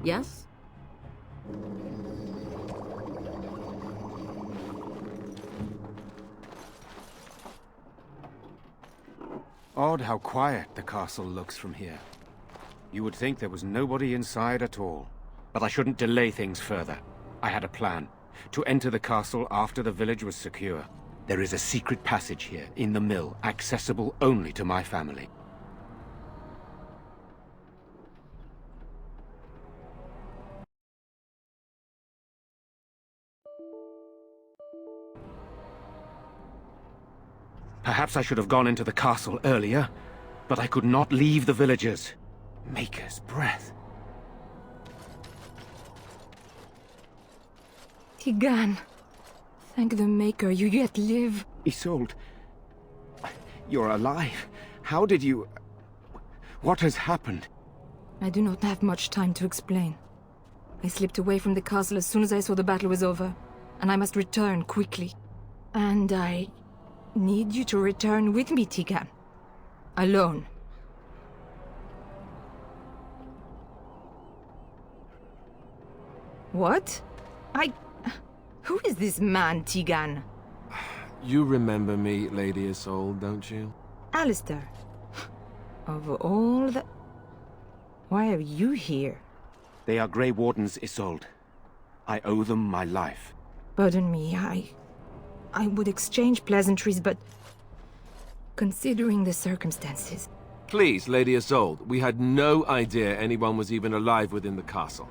Yes? Odd how quiet the castle looks from here. You would think there was nobody inside at all. But I shouldn't delay things further. I had a plan. To enter the castle after the village was secure. There is a secret passage here, in the mill, accessible only to my family. Perhaps I should have gone into the castle earlier, but I could not leave the villagers. Maker's breath. Tigan, thank the Maker you yet live. Isolde, you're alive. How did you... What has happened? I do not have much time to explain. I slipped away from the castle as soon as I saw the battle was over, and I must return quickly. And I need you to return with me, Tigan. Alone. What? Who is this man, Tigan? You remember me, Lady Isolde, don't you? Alistair. Of all the... Why are you here? They are Grey Wardens, Isolde. I owe them my life. Pardon me, I would exchange pleasantries, but... Considering the circumstances... Please, Lady Isolde, we had no idea anyone was even alive within the castle.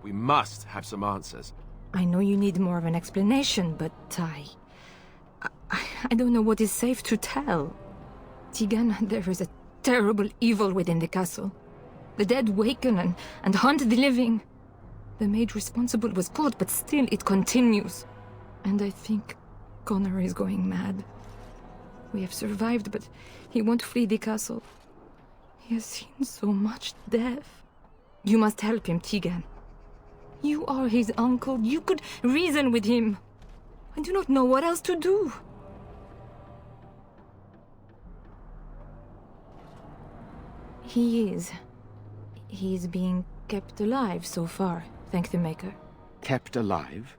We must have some answers. I know you need more of an explanation, but I don't know what is safe to tell. Tigan, there is a terrible evil within the castle. The dead waken and haunt the living. The maid responsible was caught, but still it continues. And I think Connor is going mad. We have survived, but he won't flee the castle. He has seen so much death. You must help him, Tigan. You are his uncle. You could reason with him. I do not know what else to do. He is being kept alive so far, thank the Maker. Kept alive?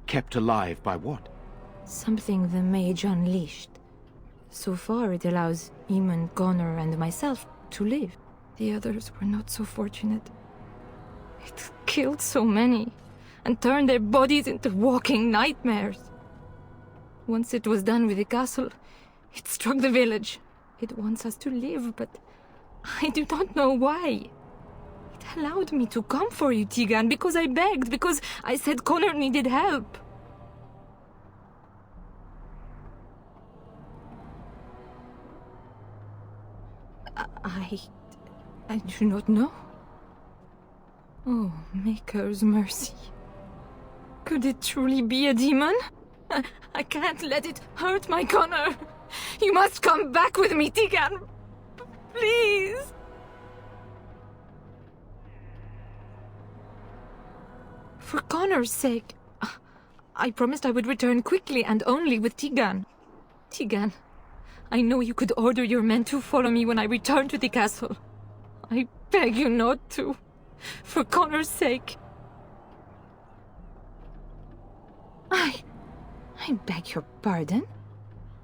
Kept alive by what? Something the mage unleashed. So far it allows Eamon, Connor, and myself to live. The others were not so fortunate. It killed so many, and turned their bodies into walking nightmares. Once it was done with the castle, it struck the village. It wants us to live, but I do not know why. It allowed me to come for you, Tigan, because I begged, because I said Connor needed help. I do not know. Oh, Maker's mercy. Could it truly be a demon? I can't let it hurt my Connor. You must come back with me, Tigan. Please. For Connor's sake. I promised I would return quickly and only with Tigan. Tigan, I know you could order your men to follow me when I return to the castle. I beg you not to. For Connor's sake. I beg your pardon?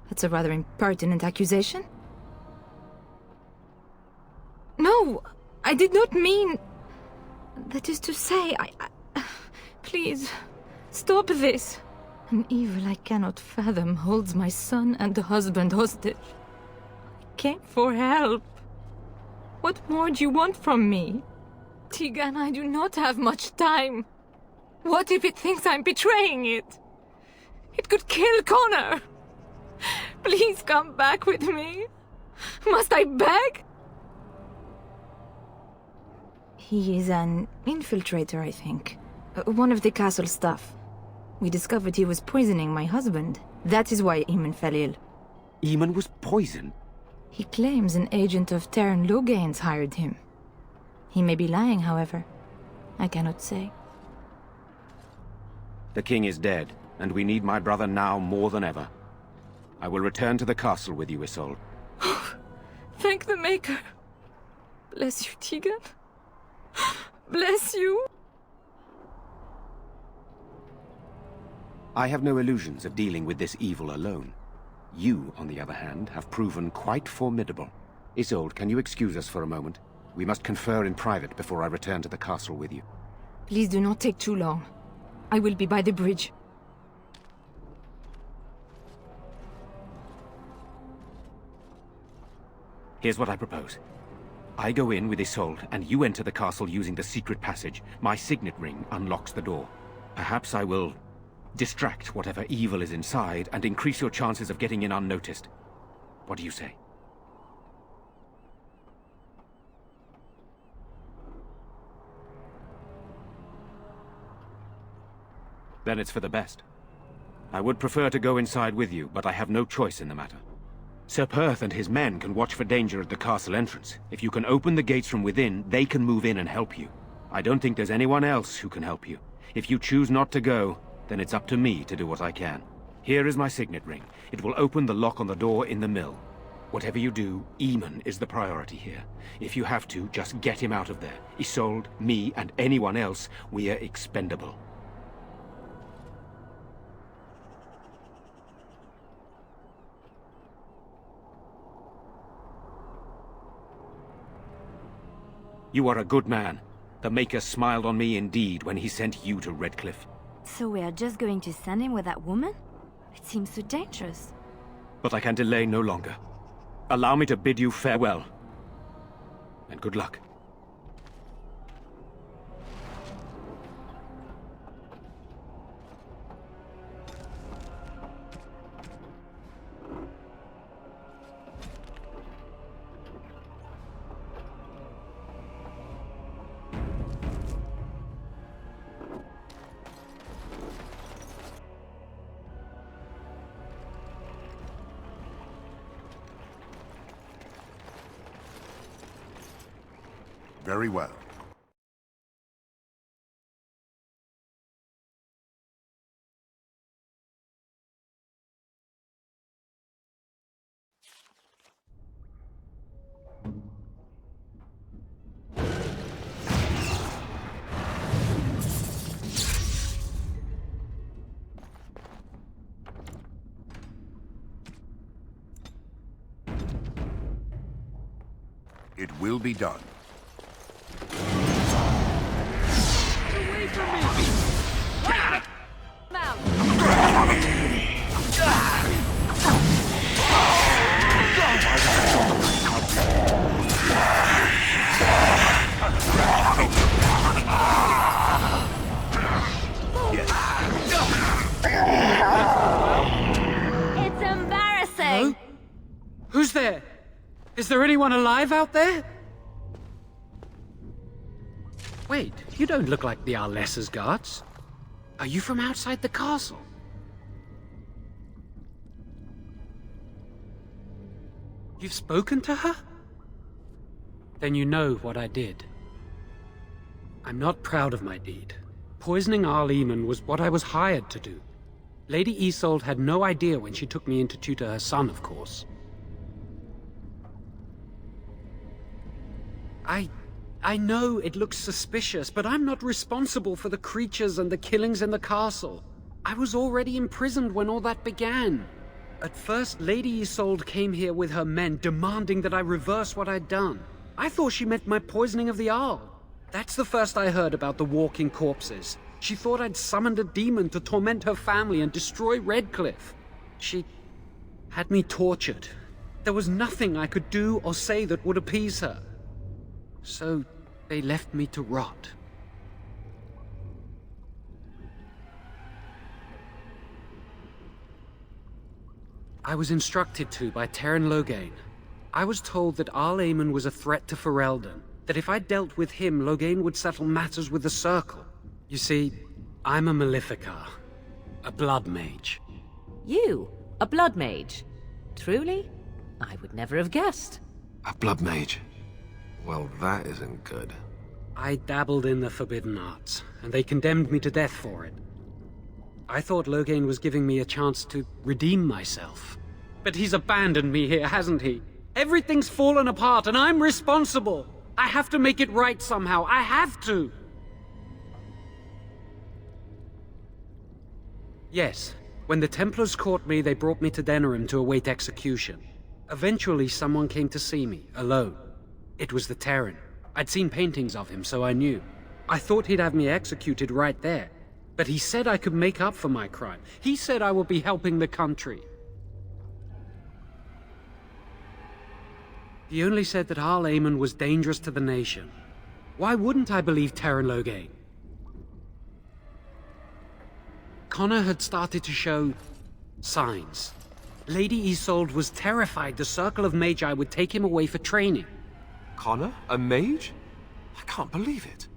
That's a rather impertinent accusation. No, I did not mean... That is to say, please, stop this. An evil I cannot fathom holds my son and husband hostage. I came for help. What more do you want from me? Tigan, I do not have much time. What if it thinks I'm betraying it? It could kill Connor. Please come back with me. Must I beg? He is an infiltrator, I think. One of the castle staff. We discovered he was poisoning my husband. That is why Eamon fell ill. Eamon was poisoned? He claims an agent of Terran Logain's hired him. He may be lying, however. I cannot say. The king is dead, and we need my brother now more than ever. I will return to the castle with you, Isolde. Thank the Maker. Bless you, Tigan. Bless you. I have no illusions of dealing with this evil alone. You, on the other hand, have proven quite formidable. Isolde, can you excuse us for a moment? We must confer in private before I return to the castle with you. Please do not take too long. I will be by the bridge. Here's what I propose. I go in with Isolde, and you enter the castle using the secret passage. My signet ring unlocks the door. Perhaps I will distract whatever evil is inside and increase your chances of getting in unnoticed. What do you say? Then it's for the best. I would prefer to go inside with you, but I have no choice in the matter. Sir Perth and his men can watch for danger at the castle entrance. If you can open the gates from within, they can move in and help you. I don't think there's anyone else who can help you. If you choose not to go, then it's up to me to do what I can. Here is my signet ring. It will open the lock on the door in the mill. Whatever you do, Eamon is the priority here. If you have to, just get him out of there. Isolde, me, and anyone else, we are expendable. You are a good man. The Maker smiled on me indeed when he sent you to Redcliffe. So we are just going to send him with that woman? It seems so dangerous. But I can delay no longer. Allow me to bid you farewell. And good luck. Very well. It will be done. It's embarrassing! Who's there? Is there anyone alive out there? Wait, you don't look like the Arlessa's guards. Are you from outside the castle? You've spoken to her? Then you know what I did. I'm not proud of my deed. Poisoning Arl Eamon was what I was hired to do. Lady Isolde had no idea when she took me in to tutor her son, of course. I know it looks suspicious, but I'm not responsible for the creatures and the killings in the castle. I was already imprisoned when all that began. At first, Lady Isolde came here with her men, demanding that I reverse what I'd done. I thought she meant my poisoning of the Arl. That's the first I heard about the walking corpses. She thought I'd summoned a demon to torment her family and destroy Redcliffe. She had me tortured. There was nothing I could do or say that would appease her. So they left me to rot. I was instructed to by Terran Loghain. I was told that Arl Eamon was a threat to Ferelden, that if I dealt with him, Loghain would settle matters with the Circle. You see, I'm a Maleficar, a blood mage. You? A blood mage? Truly? I would never have guessed. A blood mage? Well, that isn't good. I dabbled in the forbidden arts, and they condemned me to death for it. I thought Loghain was giving me a chance to redeem myself. But he's abandoned me here, hasn't he? Everything's fallen apart, and I'm responsible! I have to make it right somehow, I have to! Yes. When the Templars caught me, they brought me to Denerim to await execution. Eventually, someone came to see me, alone. It was the Terran. I'd seen paintings of him, so I knew. I thought he'd have me executed right there. But he said I could make up for my crime. He said I would be helping the country. He only said that Harl Eamon was dangerous to the nation. Why wouldn't I believe Terran Loghain? Connor had started to show signs. Lady Isolde was terrified the Circle of Magi would take him away for training. Connor? A mage? I can't believe it.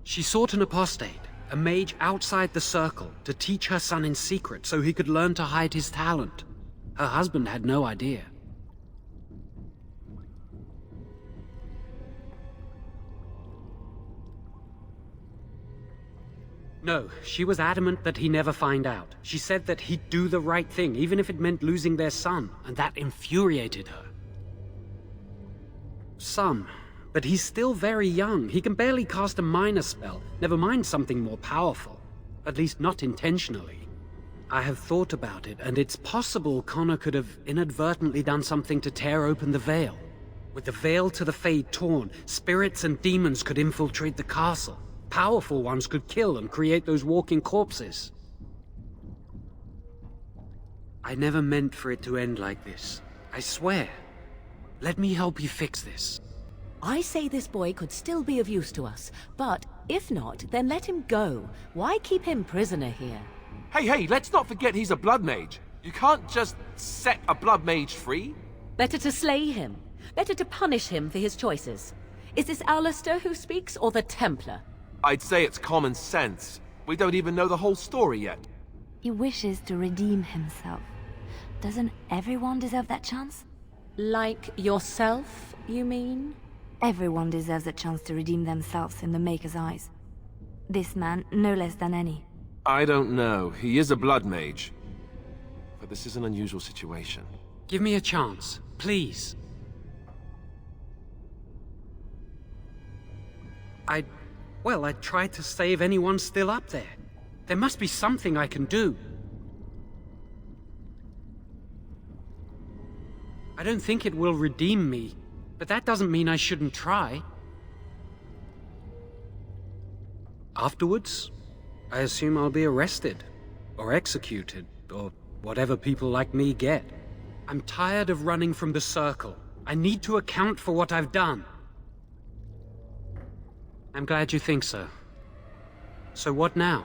She sought an apostate, a mage outside the Circle, to teach her son in secret so he could learn to hide his talent. Her husband had no idea. No, she was adamant that he never find out. She said that he'd do the right thing, even if it meant losing their son, and that infuriated her. Some, but he's still very young. He can barely cast a minor spell, never mind something more powerful. At least not intentionally. I have thought about it, and it's possible Connor could have inadvertently done something to tear open the veil. With the veil to the Fade torn, spirits and demons could infiltrate the castle. Powerful ones could kill and create those walking corpses. I never meant for it to end like this. I swear. Let me help you fix this. I say this boy could still be of use to us, but if not, then let him go. Why keep him prisoner here? Hey, let's not forget he's a blood mage. You can't just set a blood mage free. Better to slay him. Better to punish him for his choices. Is this Alistair who speaks, or the Templar? I'd say it's common sense. We don't even know the whole story yet. He wishes to redeem himself. Doesn't everyone deserve that chance? Like yourself, you mean? Everyone deserves a chance to redeem themselves in the Maker's eyes. This man, no less than any. I don't know. He is a blood mage. But this is an unusual situation. Give me a chance, please. Well, I tried to save anyone still up there. There must be something I can do. I don't think it will redeem me, but that doesn't mean I shouldn't try. Afterwards, I assume I'll be arrested, or executed, or whatever people like me get. I'm tired of running from the Circle. I need to account for what I've done. I'm glad you think so. So what now?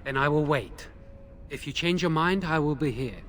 Then I will wait. If you change your mind, I will be here.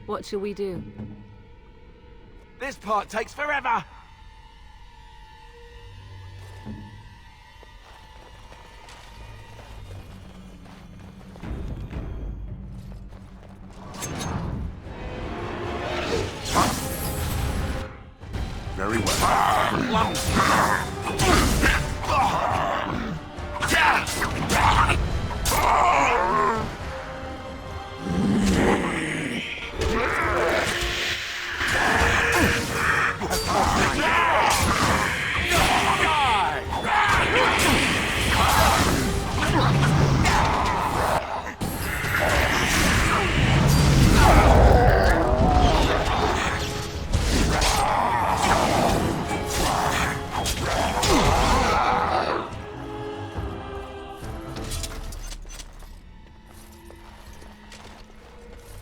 What shall we do? This part takes forever! Very well.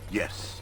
Yes.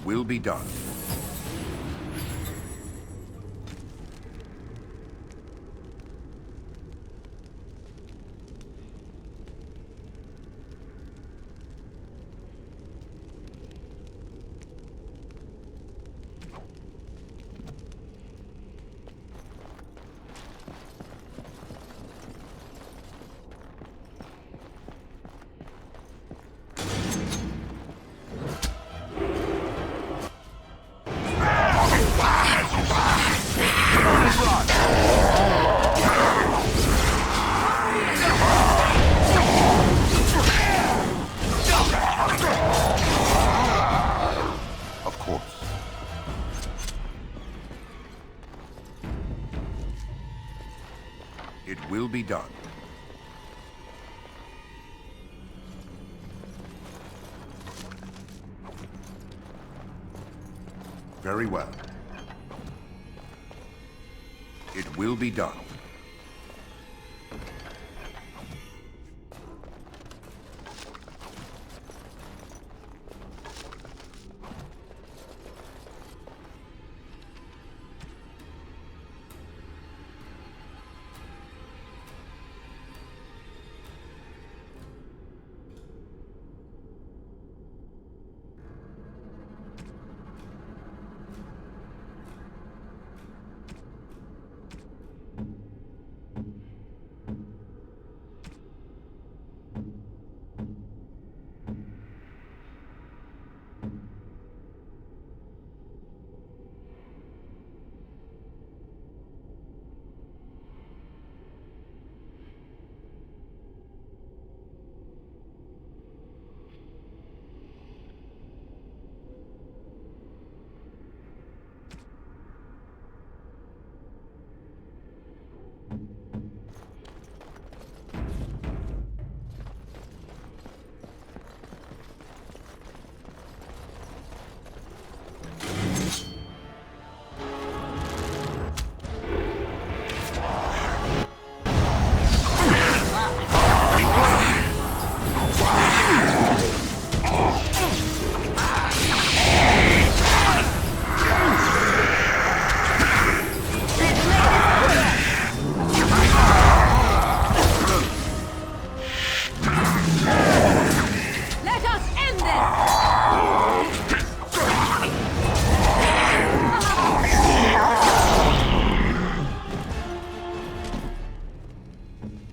Will be done. will be done. Very well. It will be done.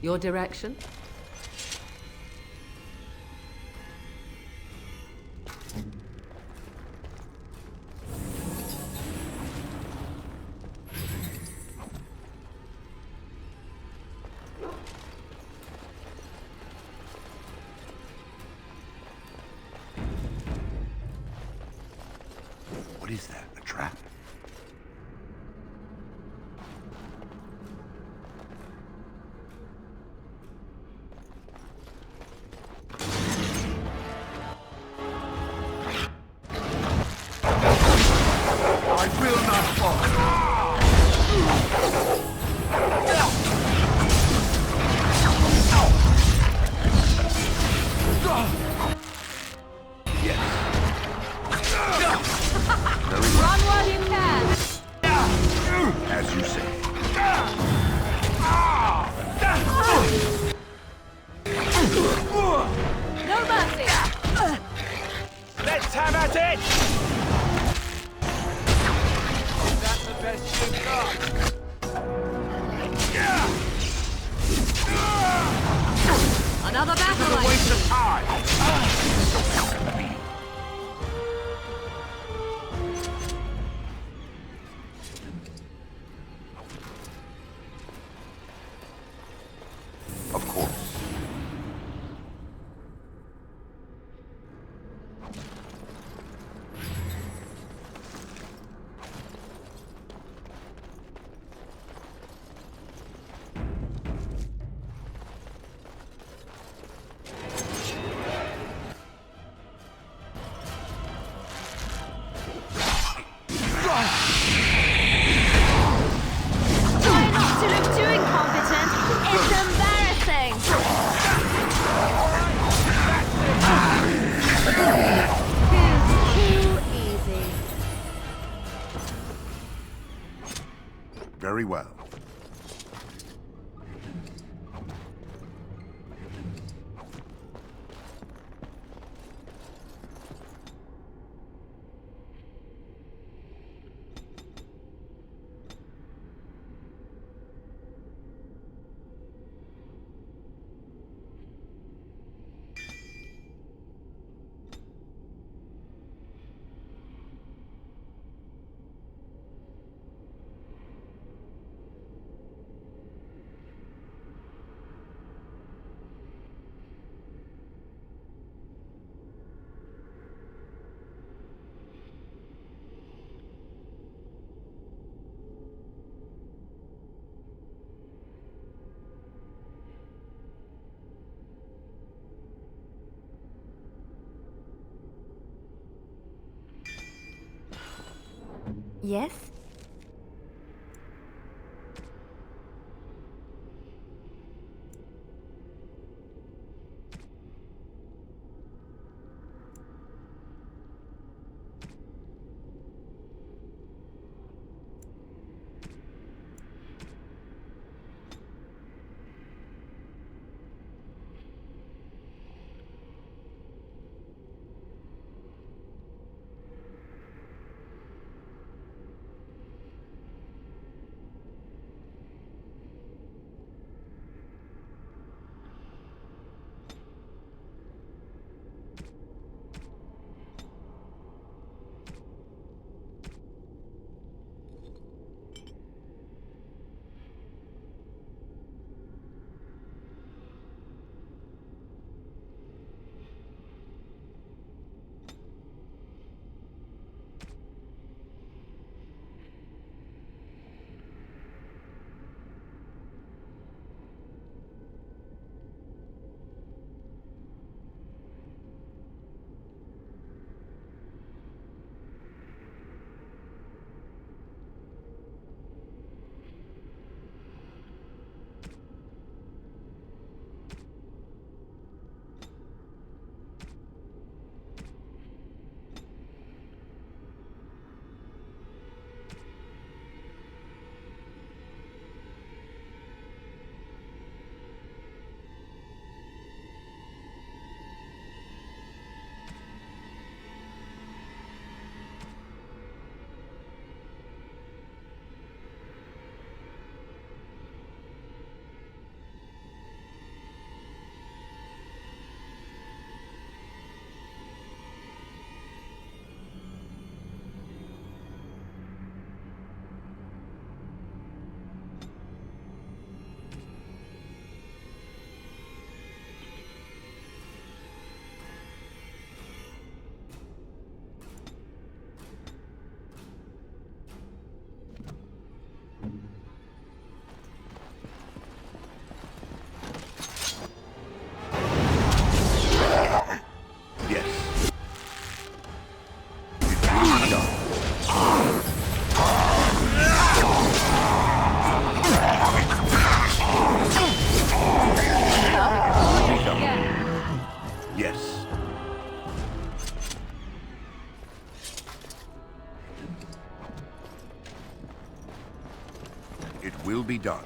Your direction? What is that? A trap? I will not Run while you can! as you say. No mercy! Let's have at it! That's the best you've got. Another battle line! Waste of time! Of course. Try not to look too incompetent. It's embarrassing. Too easy. Very well. Yes? Yes. It will be done. Yes. It will be done.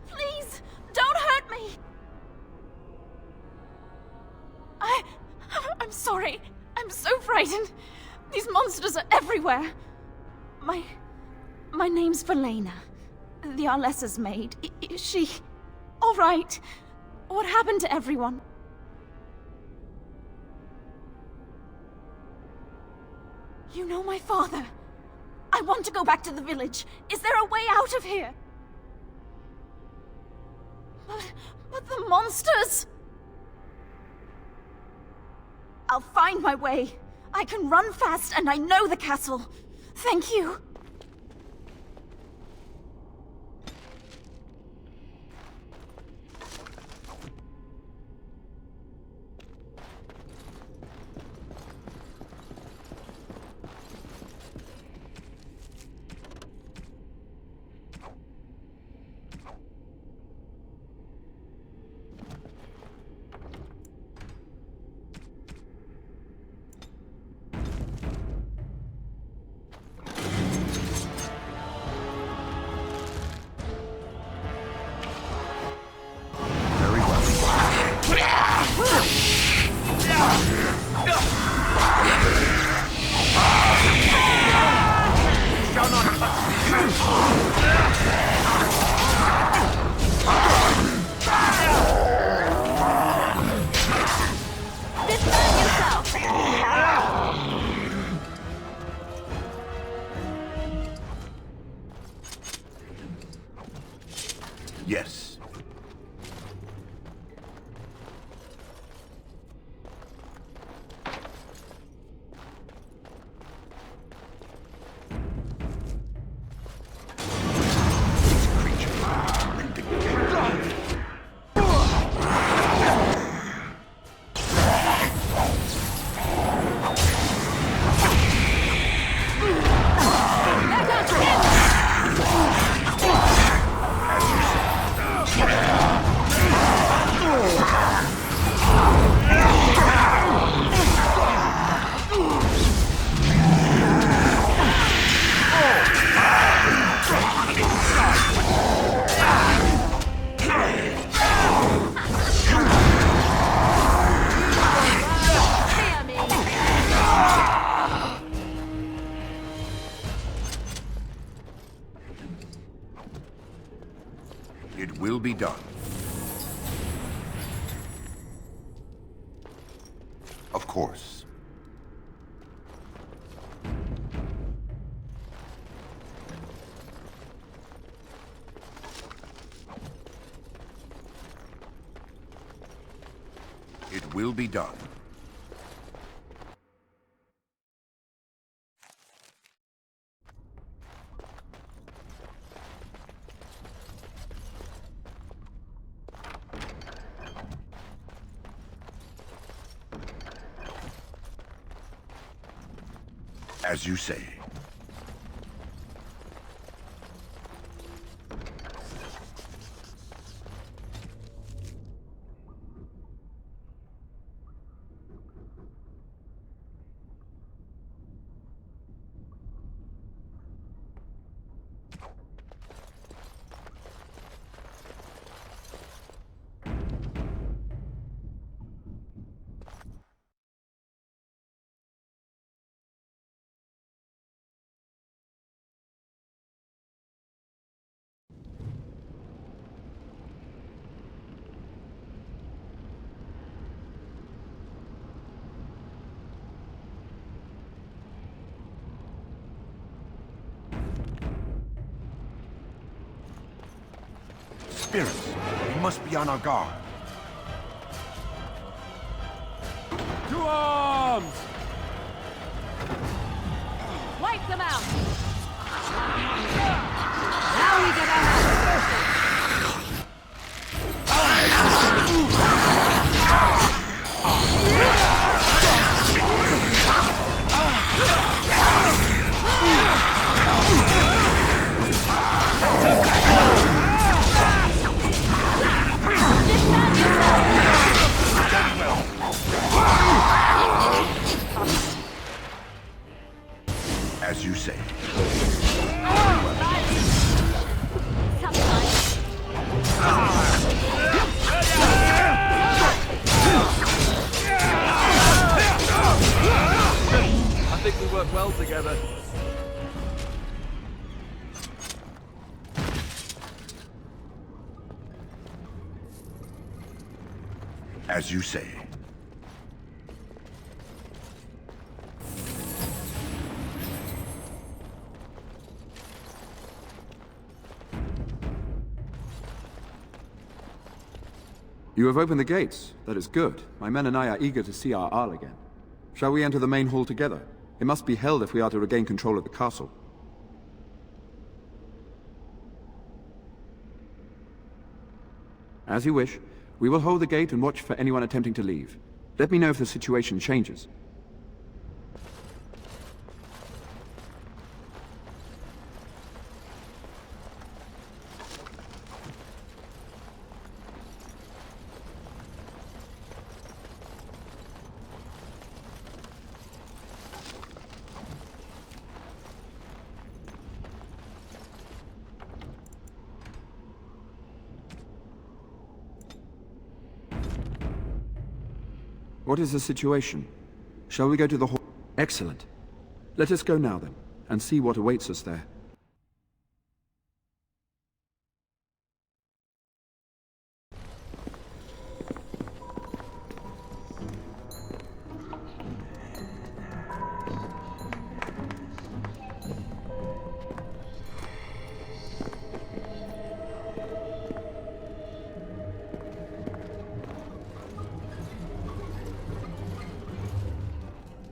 Please, don't hurt me! I'm sorry. I'm so frightened. These monsters are everywhere. My name's Valena. The Arlessa's maid. Is she all right? What happened to everyone? You know my father. I want to go back to the village. Is there a way out of here? But the monsters! I'll find my way. I can run fast and I know the castle. Thank you. done. Of course. It will be done. As you say. Spirits, we must be on our guard. To arms! Wipe them out! Now we get our As you say. I think we work well together. As you say. You have opened the gates. That is good. My men and I are eager to see our Arl again. Shall we enter the main hall together? It must be held if we are to regain control of the castle. As you wish. We will hold the gate and watch for anyone attempting to leave. Let me know if the situation changes. What is the situation? Shall we go to the hall? Excellent. Let us go now then, and see what awaits us there.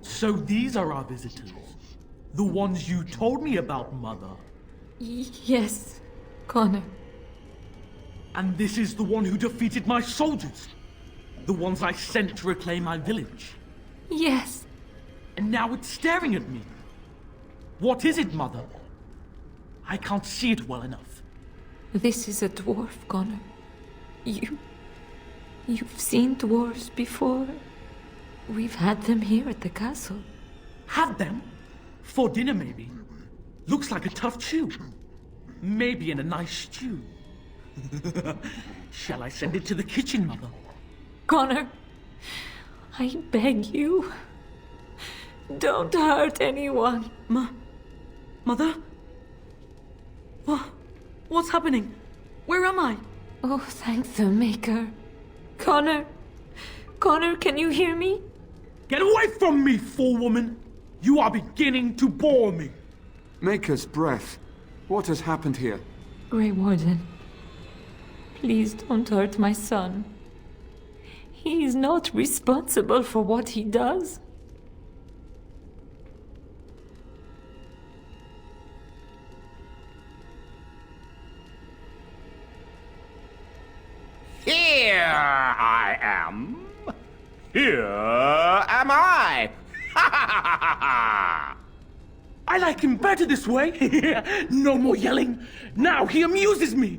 So these are our visitors. The ones you told me about, Mother. Yes, Connor. And this is the one who defeated my soldiers. The ones I sent to reclaim my village. Yes. And now it's staring at me. What is it, Mother? I can't see it well enough. This is a dwarf, Connor. You've seen dwarves before. We've had them here at the castle. Had them? For dinner, maybe. Looks like a tough chew. Maybe in a nice stew. Shall I send it to the kitchen, Mother? Connor, I beg you. Don't hurt anyone. Mother? What's happening? Where am I? Oh, thank the Maker. Connor! Connor, can you hear me? Get away from me, fool-woman! You are beginning to bore me. Maker's breath. What has happened here? Grey Warden, please don't hurt my son. He is not responsible for what he does. Here I am. Here am I. I like him better this way. No more yelling. Now he amuses me.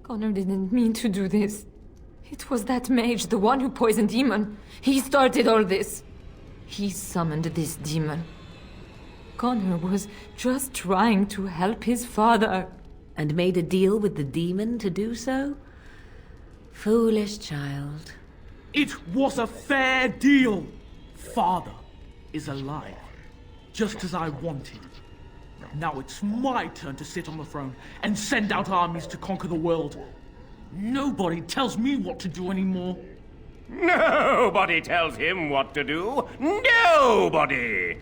Connor didn't mean to do this. It was that mage, the one who poisoned Demon. He started all this. He summoned this demon. Connor was just trying to help his father. And made a deal with the demon to do so? Foolish child. It was a fair deal. Father is alive, just as I wanted. Now it's my turn to sit on the throne and send out armies to conquer the world. Nobody tells me what to do anymore. Nobody tells him what to do. Nobody.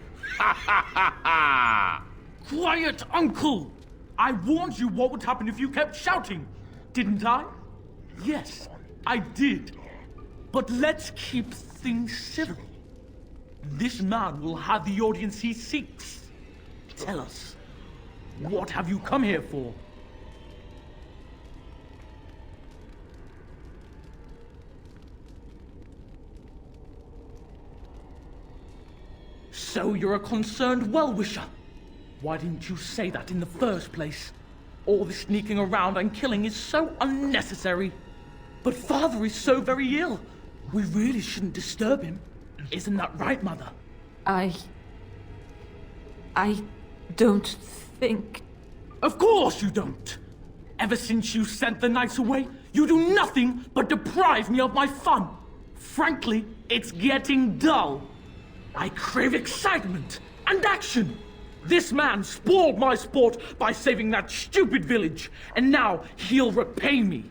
Quiet, Uncle! I warned you what would happen if you kept shouting, didn't I? Yes, I did. But let's keep things civil. This man will have the audience he seeks. Tell us, what have you come here for? So you're a concerned well-wisher. Why didn't you say that in the first place? All this sneaking around and killing is so unnecessary. But Father is so very ill. We really shouldn't disturb him. Isn't that right, Mother? I don't think... Of course you don't! Ever since you sent the knights away, you do nothing but deprive me of my fun. Frankly, it's getting dull. I crave excitement and action. This man spoiled my sport by saving that stupid village, and now he'll repay me.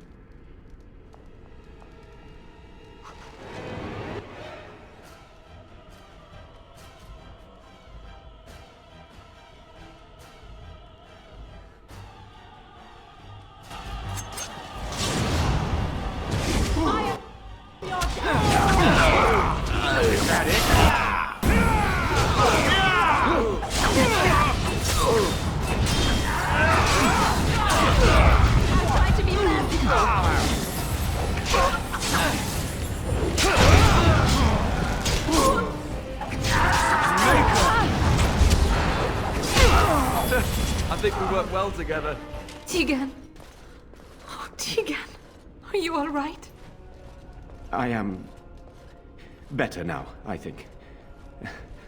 I think we work well together. Tegan! Oh, Tegan! Are you all right? I am better now, I think.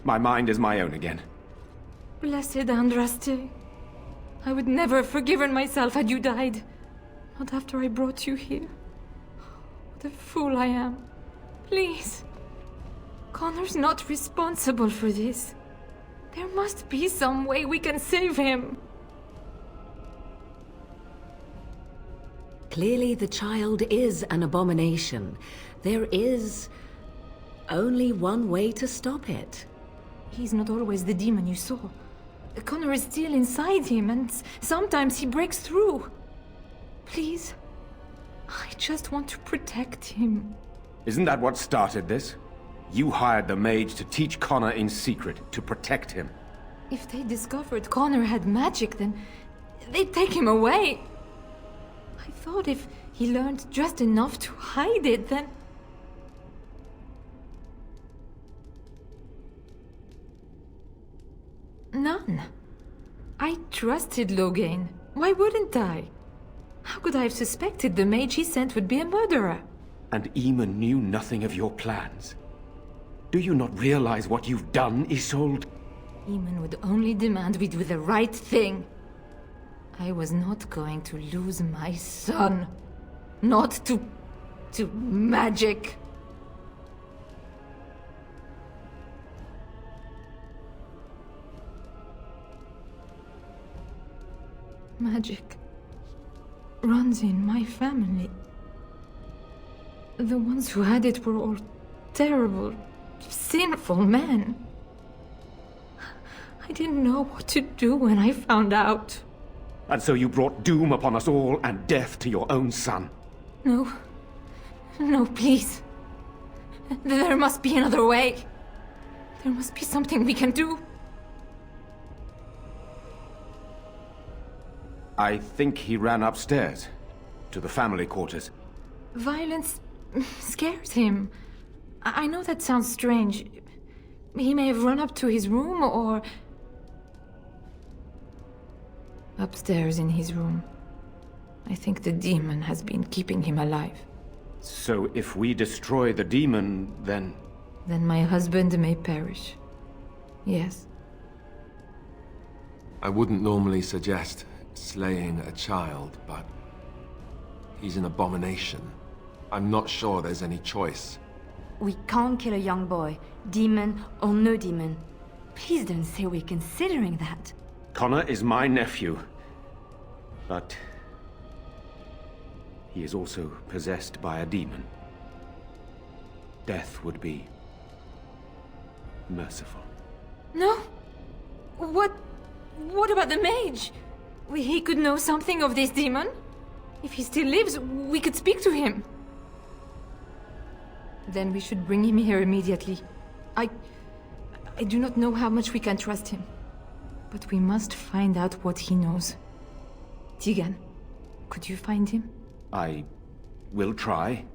My mind is my own again. Blessed Andraste. I would never have forgiven myself had you died. Not after I brought you here. What a fool I am. Please. Connor's not responsible for this. There must be some way we can save him. Clearly the child is an abomination. There is only one way to stop it. He's not always the demon you saw. Connor is still inside him, and sometimes he breaks through. Please, I just want to protect him. Isn't that what started this? You hired the mage to teach Connor in secret, to protect him. If they discovered Connor had magic, then they'd take him away. I thought if he learned just enough to hide it, then... None. I trusted Logain. Why wouldn't I? How could I have suspected the mage he sent would be a murderer? And Eamon knew nothing of your plans. Do you not realize what you've done, Isolde? Eamon would only demand we do the right thing. I was not going to lose my son. Not to magic. Magic. runs in my family. The ones who had it were all terrible, sinful men. I didn't know what to do when I found out. And so you brought doom upon us all and death to your own son. No. No, please. There must be another way. There must be something we can do. I think he ran upstairs, to the family quarters. Violence scares him. I know that sounds strange. He may have run up to his room or... Upstairs in his room. I think the demon has been keeping him alive. So if we destroy the demon, then... Then my husband may perish. Yes. I wouldn't normally suggest slaying a child, but he's an abomination. I'm not sure there's any choice. We can't kill a young boy, demon or no demon. Please don't say we're considering that. Connor is my nephew. But... he is also possessed by a demon. Death would be... merciful. No? What about the mage? He could know something of this demon. If he still lives, we could speak to him. Then we should bring him here immediately. I do not know how much we can trust him. But we must find out what he knows. Tegan, could you find him? I will try.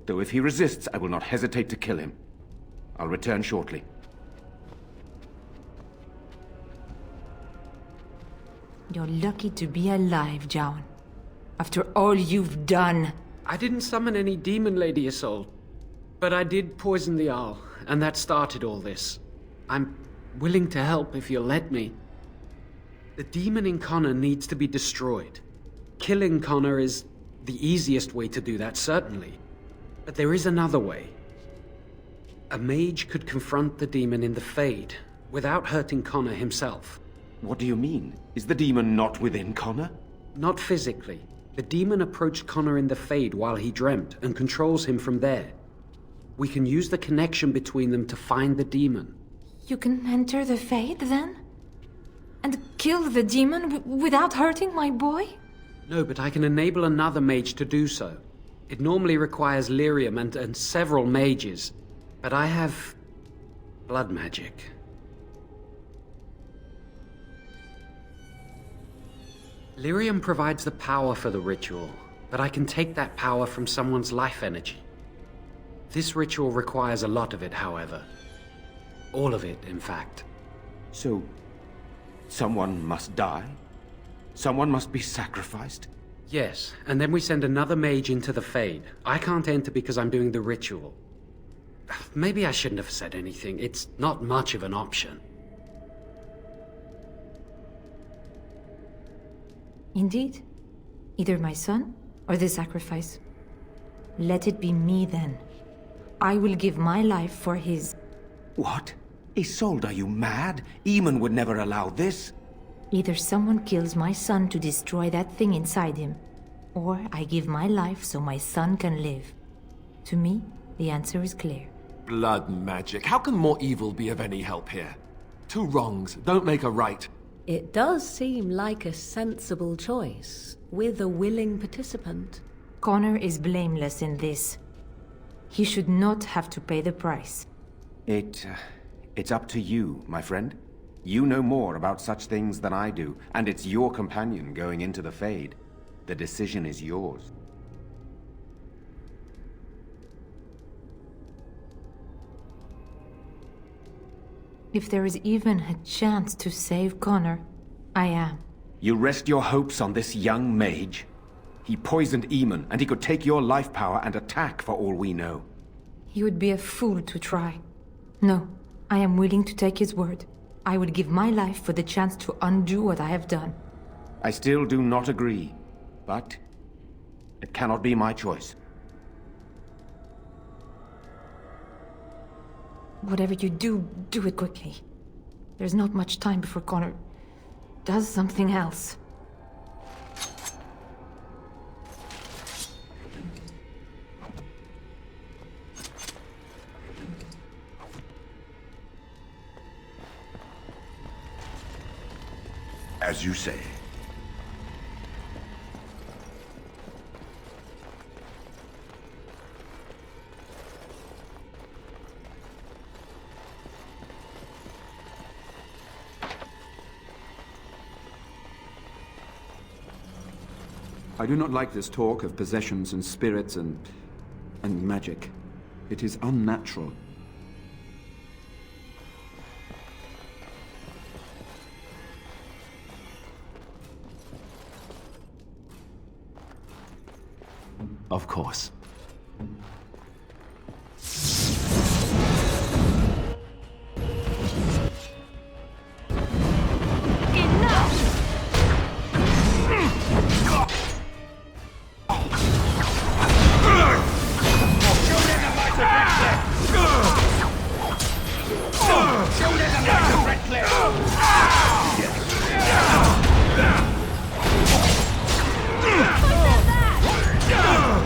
Though if he resists, I will not hesitate to kill him. I'll return shortly. You're lucky to be alive, John. After all you've done. I didn't summon any demon, Lady Isolde. But I did poison the Arl, and that started all this. I'm willing to help if you'll let me. The demon in Connor needs to be destroyed. Killing Connor is the easiest way to do that, certainly. But there is another way. A mage could confront the demon in the Fade, without hurting Connor himself. What do you mean? Is the demon not within Connor? Not physically. The demon approached Connor in the Fade while he dreamt, and controls him from there. We can use the connection between them to find the demon. You can enter the Fade, then? And kill the demon without hurting my boy? No, but I can enable another mage to do so. It normally requires lyrium and several mages. But I have... blood magic. Lyrium provides the power for the ritual, but I can take that power from someone's life energy. This ritual requires a lot of it, however. All of it, in fact. So, someone must die? Someone must be sacrificed? Yes, and then we send another mage into the Fade. I can't enter because I'm doing the ritual. Maybe I shouldn't have said anything. It's not much of an option. Indeed. Either my son, or the sacrifice. Let it be me, then. I will give my life for his... What? Isolde, are you mad? Eamon would never allow this. Either someone kills my son to destroy that thing inside him, or I give my life so my son can live. To me, the answer is clear. Blood magic. How can more evil be of any help here? Two wrongs don't make a right. It does seem like a sensible choice, with a willing participant. Connor is blameless in this. He should not have to pay the price. It's up to you, my friend. You know more about such things than I do, and it's your companion going into the Fade. The decision is yours. If there is even a chance to save Connor, I am. You rest your hopes on this young mage? He poisoned Eamon, and he could take your life power and attack for all we know. He would be a fool to try. No, I am willing to take his word. I would give my life for the chance to undo what I have done. I still do not agree, but it cannot be my choice. Whatever you do, do it quickly. There's not much time before Connor does something else. As you say. I do not like this talk of possessions and spirits and magic. It is unnatural. Of course.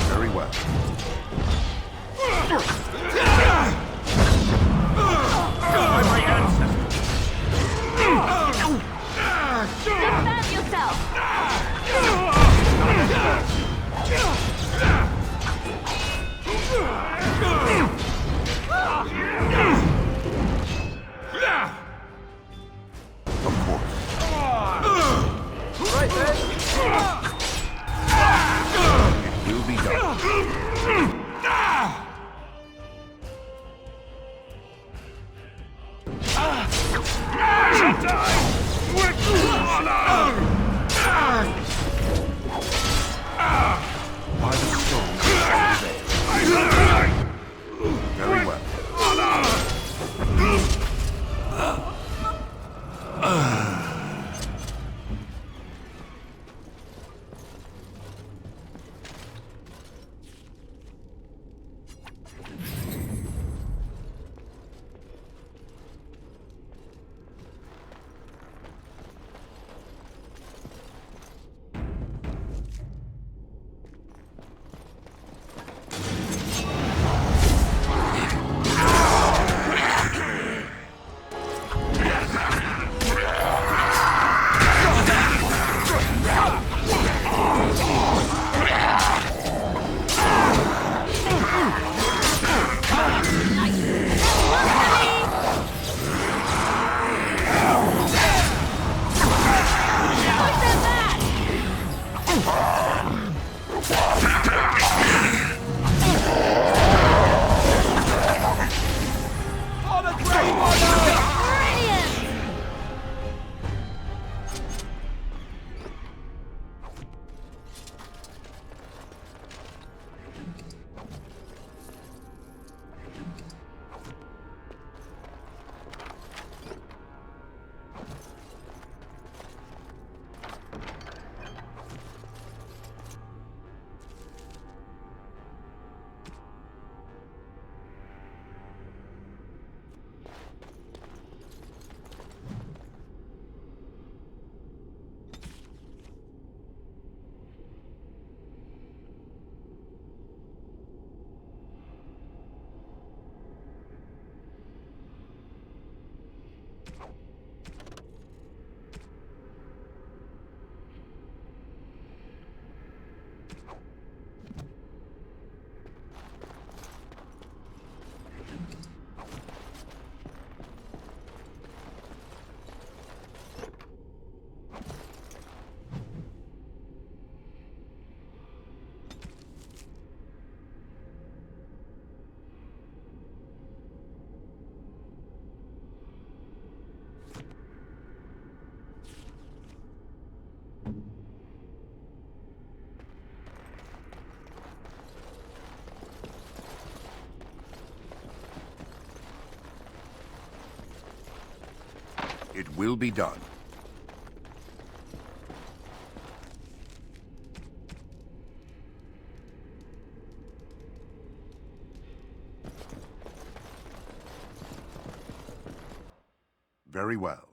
Very well. Defend yourself! Of course. Right then! It will be done. By the stone. Very well. It will be done. Very well.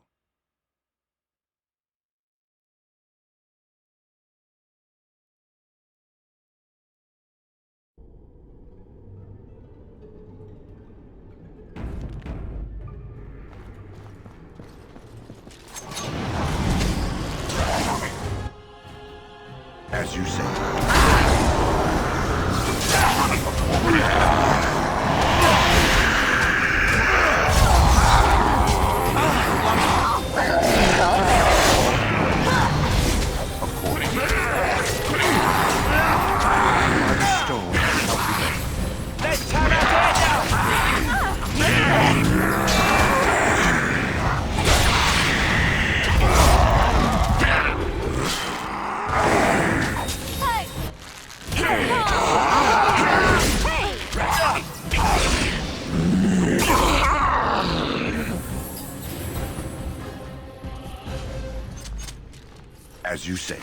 As you say.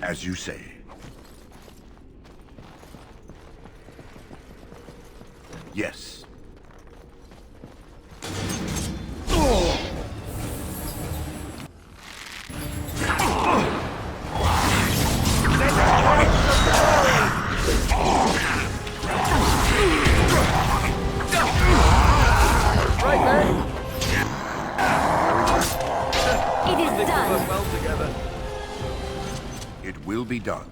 As you say. Yes. It is done. Well together. It will be done.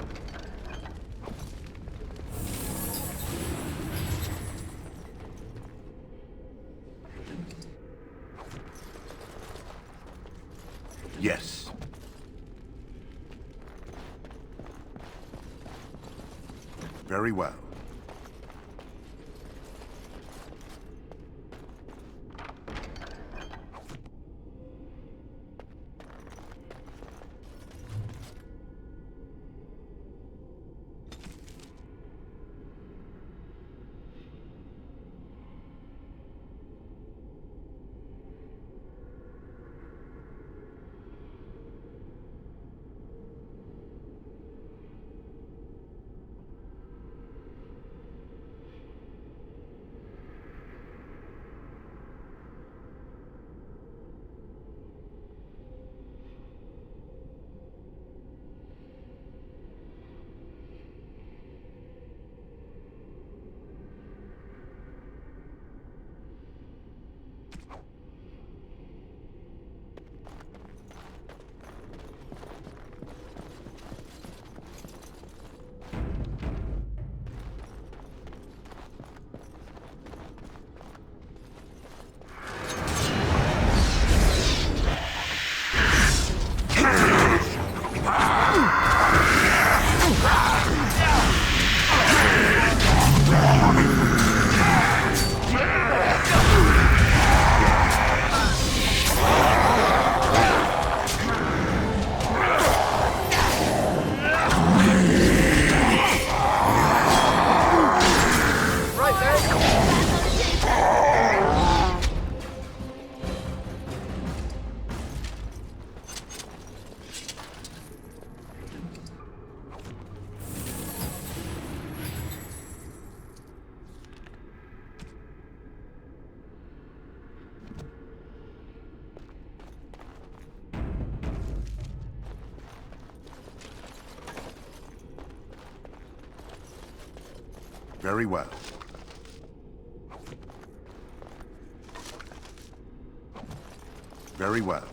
Yes. Very well. Very well. Very well.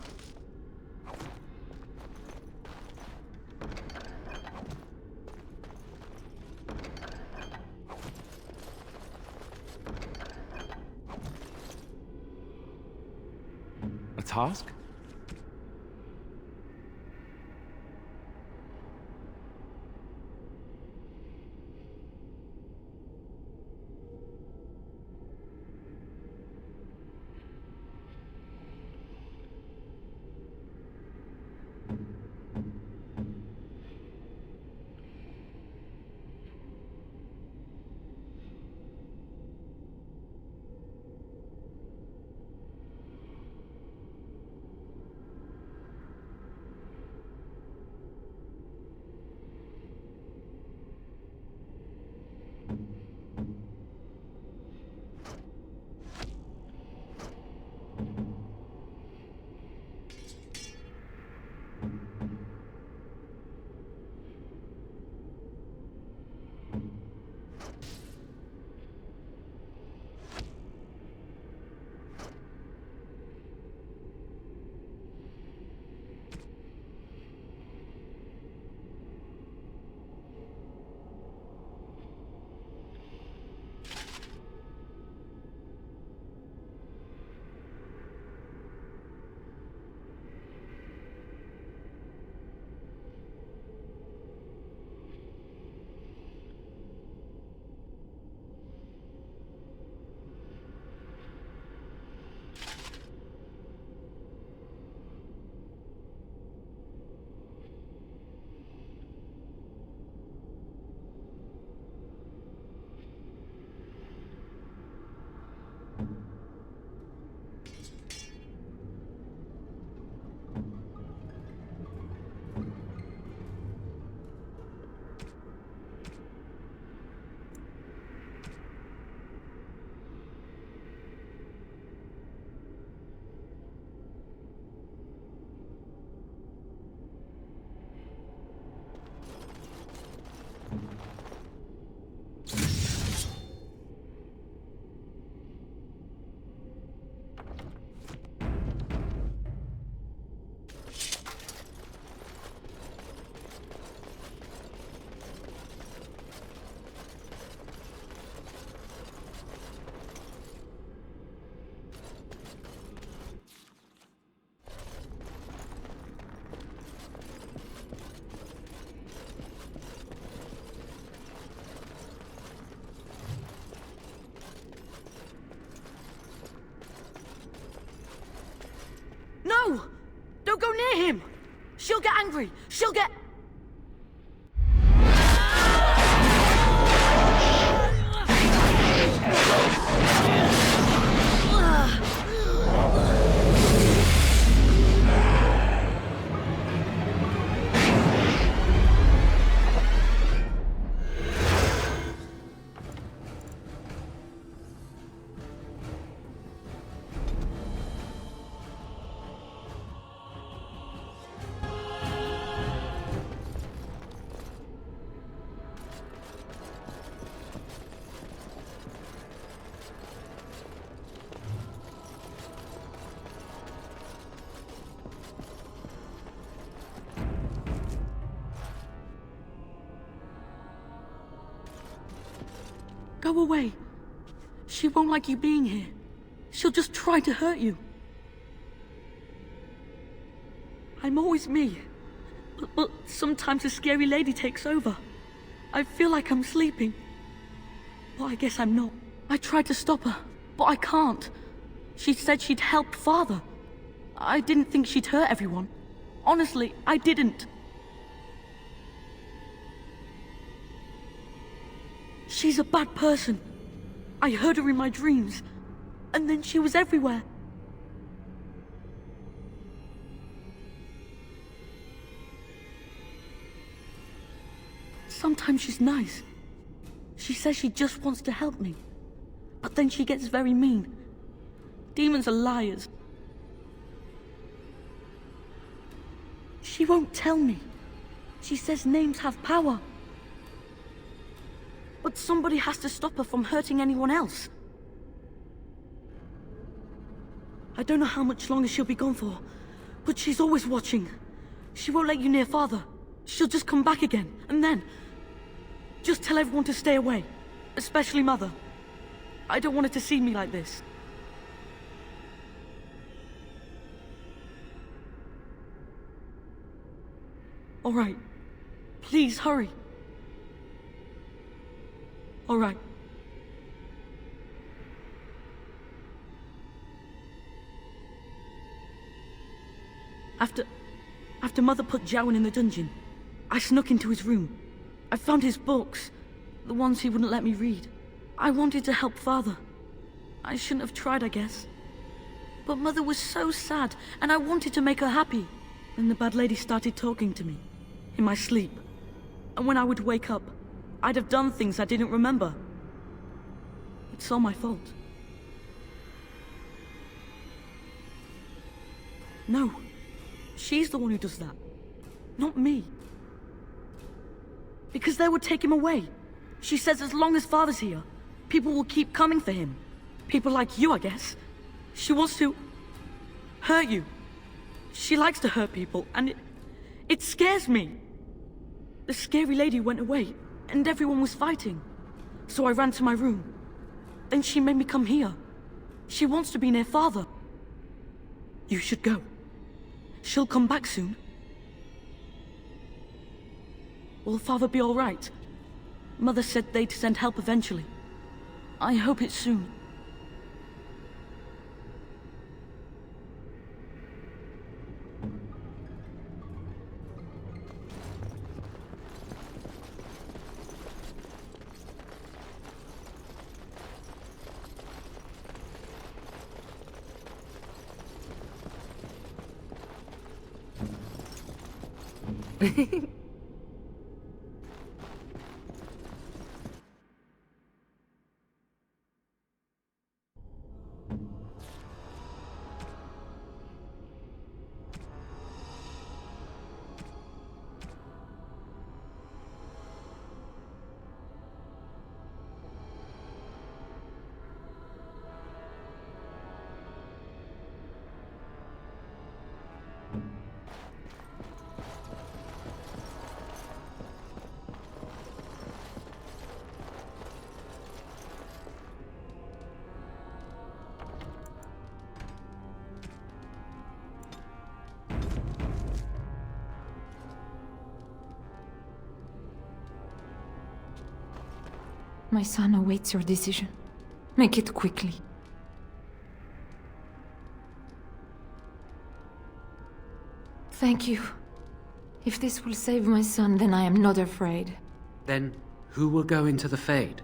A task? near him! She'll get angry! She'll get... Go away. She won't like you being here. She'll just try to hurt you. I'm always me. But sometimes a scary lady takes over. I feel like I'm sleeping. Well, I guess I'm not. I tried to stop her, but I can't. She said she'd help Father. I didn't think she'd hurt everyone. Honestly, I didn't. She's a bad person. I heard her in my dreams, and then she was everywhere. Sometimes she's nice. She says she just wants to help me, but then she gets very mean. Demons are liars. She won't tell me. She says names have power. But somebody has to stop her from hurting anyone else. I don't know how much longer she'll be gone for, but she's always watching. She won't let you near Father. She'll just come back again, and then... just tell everyone to stay away, especially Mother. I don't want her to see me like this. All right. Please, hurry. All right. After Mother put Jowan in the dungeon, I snuck into his room. I found his books, the ones he wouldn't let me read. I wanted to help Father. I shouldn't have tried, I guess. But Mother was so sad, and I wanted to make her happy. Then the bad lady started talking to me, in my sleep. And when I would wake up, I'd have done things I didn't remember. It's all my fault. No, she's the one who does that, not me. Because they would take him away. She says as long as Father's here, people will keep coming for him. People like you, I guess. She wants to hurt you. She likes to hurt people, and it scares me. The scary lady went away, and everyone was fighting. So I ran to my room. Then she made me come here. She wants to be near Father. You should go. She'll come back soon. Will Father be all right? Mother said they'd send help eventually. I hope it's soon. My son awaits your decision. Make it quickly. Thank you. If this will save my son, then I am not afraid. Then who will go into the Fade?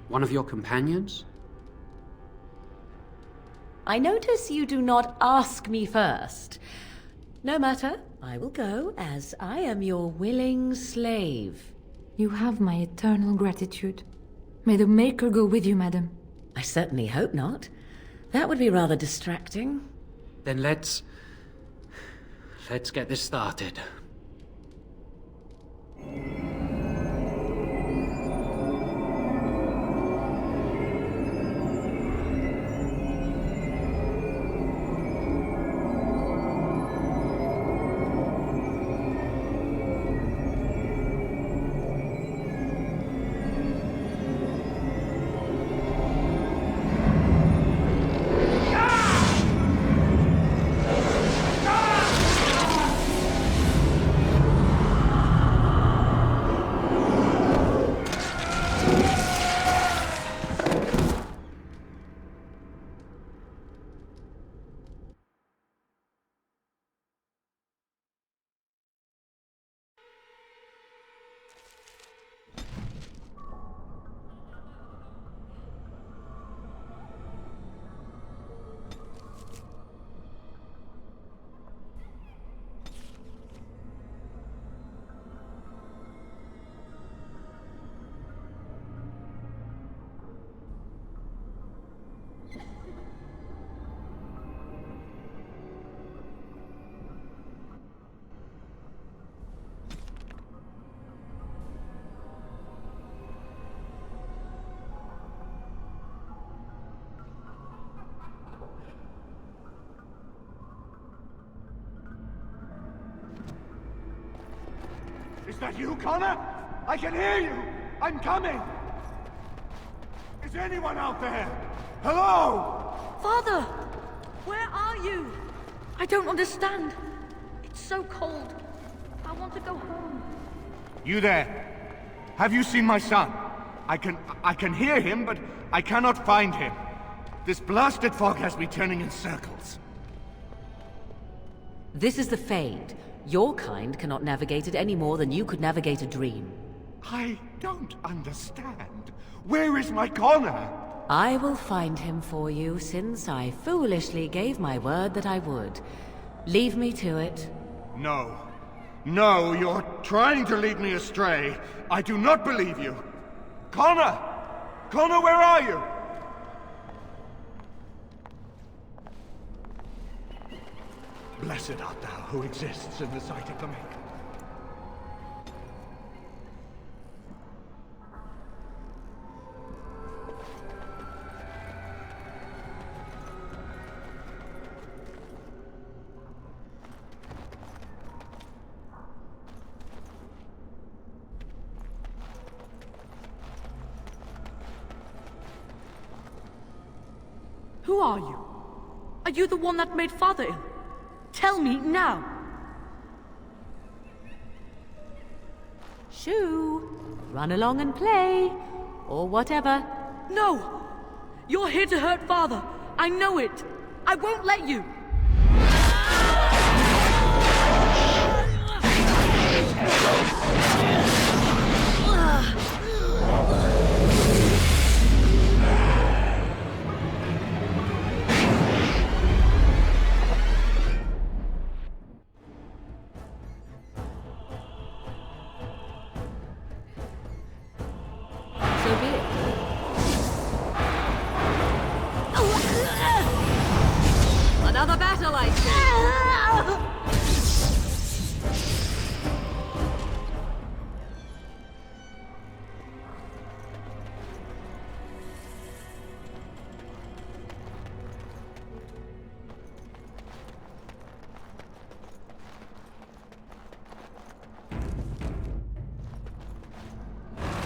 One of your companions? I notice you do not ask me first. No matter, I will go, as I am your willing slave. You have my eternal gratitude. May the Maker go with you, madam. I certainly hope not. That would be rather distracting. Then let's get this started. Is that you, Connor? I can hear you! I'm coming! Is anyone out there? Hello? Father! Where are you? I don't understand. It's so cold. I want to go home. You there? Have you seen my son? I can hear him, but I cannot find him. This blasted fog has me turning in circles. This is the Fade. Your kind cannot navigate it any more than you could navigate a dream. I don't understand. Where is my Connor? I will find him for you, since I foolishly gave my word that I would. Leave me to it. No. No, you're trying to lead me astray. I do not believe you. Connor! Connor, where are you? Blessed art thou who exists in the sight of the Maker. Who are you? Are you the one that made Father ill? Tell me now! Shoo! Run along and play, or whatever. No! You're here to hurt Father. I know it. I won't let you. So be it. Another battle, I see.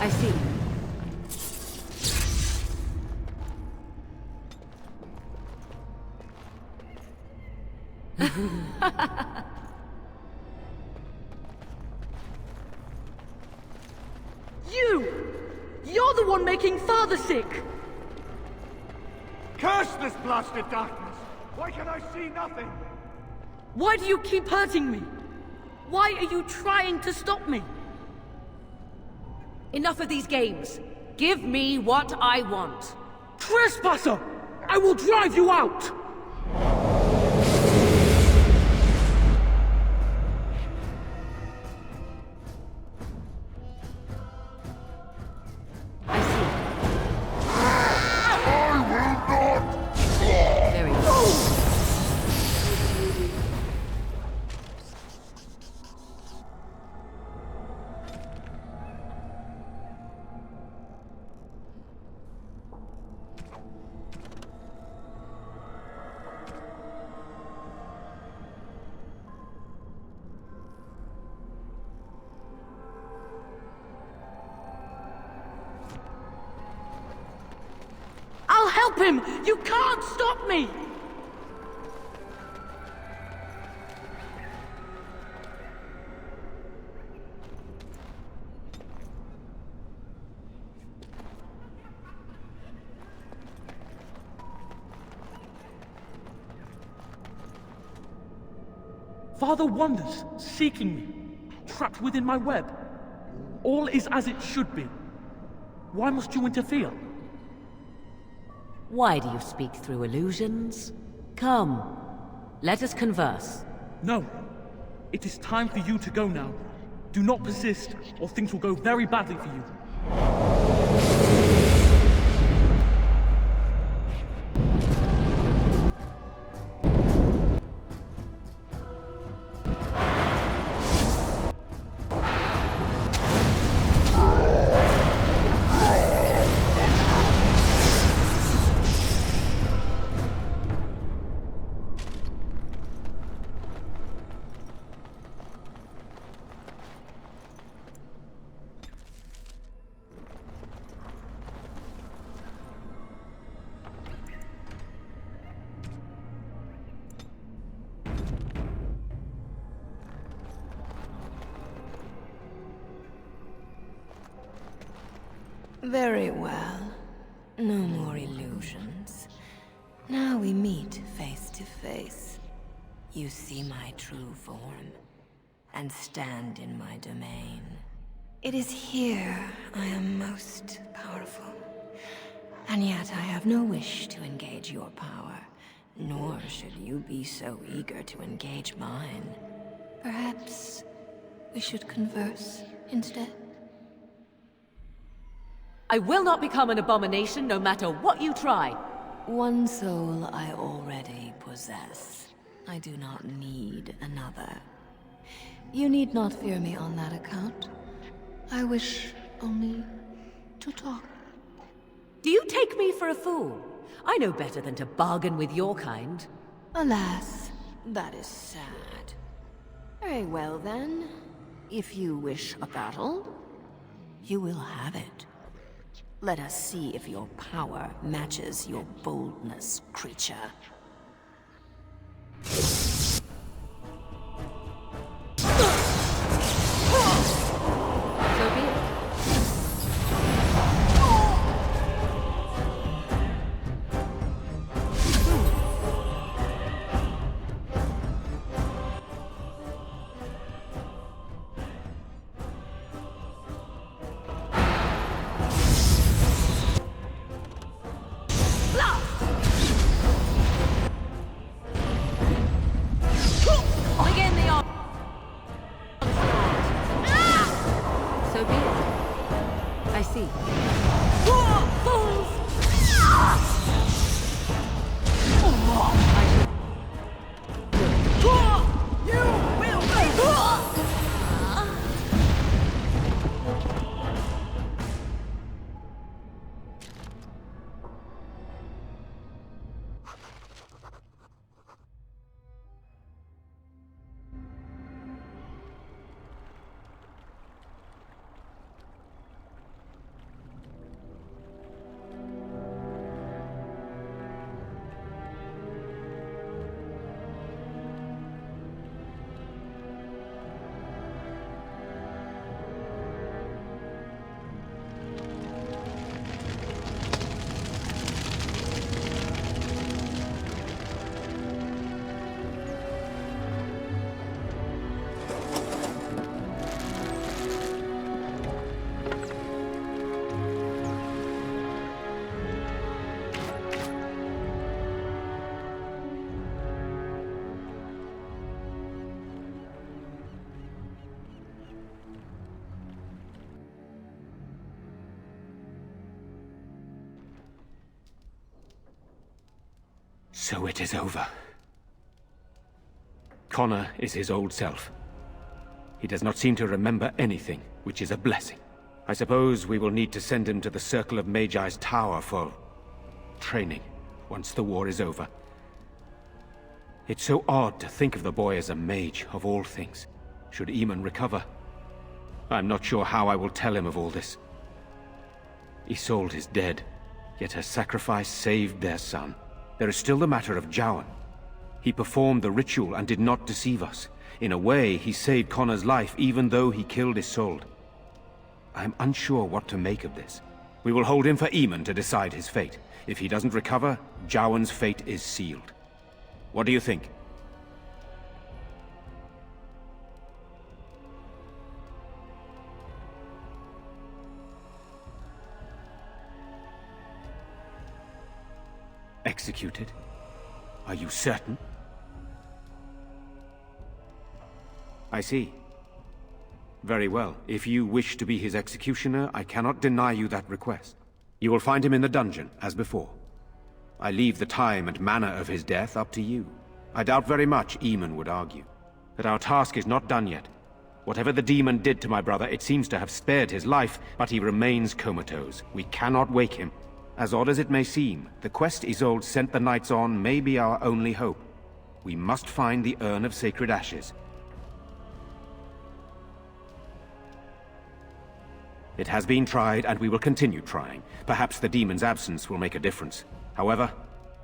I see. You're the one making Father sick! Curse this blasted darkness! Why can I see nothing? Why do you keep hurting me? Why are you trying to stop me? Enough of these games. Give me what I want. Trespasser! I will drive you out! I see. Very good. I'll help him! You can't stop me! Father wanders, seeking me, trapped within my web. All is as it should be. Why must you interfere? Why do you speak through illusions? Come, let us converse. No. It is time for you to go now. Do not persist, or things will go very badly for you. Very well. No more illusions. Now we meet face to face. You see my true form, and stand in my domain. It is here I am most powerful. And yet I have no wish to engage your power, nor should you be so eager to engage mine. Perhaps we should converse instead? I will not become an abomination no matter what you try. One soul I already possess. I do not need another. You need not fear me on that account. I wish only to talk. Do you take me for a fool? I know better than to bargain with your kind. Alas, that is sad. Very well then. If you wish a battle, you will have it. Let us see if your power matches your boldness, creature. So be it. Begin the onslaught. So be it. I see. Fools! You will So it is over. Connor is his old self. He does not seem to remember anything, which is a blessing. I suppose we will need to send him to the Circle of Magi's tower for training, once the war is over. It's so odd to think of the boy as a mage, of all things, should Eamon recover. I'm not sure how I will tell him of all this. Isolde is dead, yet her sacrifice saved their son. There is still the matter of Jowan. He performed the ritual and did not deceive us. In a way, he saved Connor's life even though he killed Isolde. I am unsure what to make of this. We will hold him for Eamon to decide his fate. If he doesn't recover, Jowan's fate is sealed. What do you think? Executed? Are you certain? I see. Very well. If you wish to be his executioner, I cannot deny you that request. You will find him in the dungeon, as before. I leave the time and manner of his death up to you. I doubt very much Eamon would argue. But our task is not done yet. Whatever the demon did to my brother, it seems to have spared his life, but he remains comatose. We cannot wake him. As odd as it may seem, the quest Isolde sent the knights on may be our only hope. We must find the Urn of Sacred Ashes. It has been tried, and we will continue trying. Perhaps the demon's absence will make a difference. However,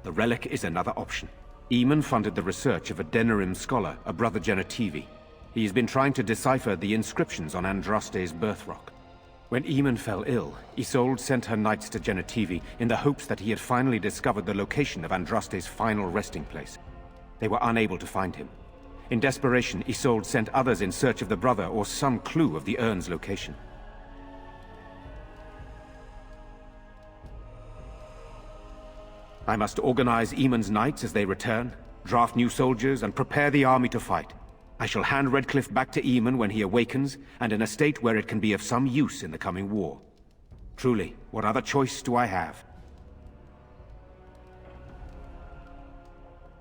the relic is another option. Eamon funded the research of a Denerim scholar, a brother Genetivi. He has been trying to decipher the inscriptions on Andraste's birth rock. When Eamon fell ill, Isolde sent her knights to Genetivi in the hopes that he had finally discovered the location of Andraste's final resting place. They were unable to find him. In desperation, Isolde sent others in search of the brother or some clue of the urn's location. I must organize Eamon's knights as they return, draft new soldiers, and prepare the army to fight. I shall hand Redcliffe back to Eamon when he awakens, and in a state where it can be of some use in the coming war. Truly, what other choice do I have?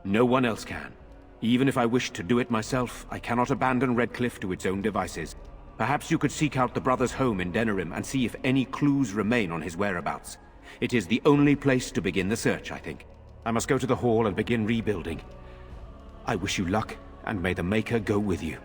No one else can. Even if I wished to do it myself, I cannot abandon Redcliffe to its own devices. Perhaps you could seek out the brother's home in Denerim and see if any clues remain on his whereabouts. It is the only place to begin the search, I think. I must go to the hall and begin rebuilding. I wish you luck, and may the Maker go with you.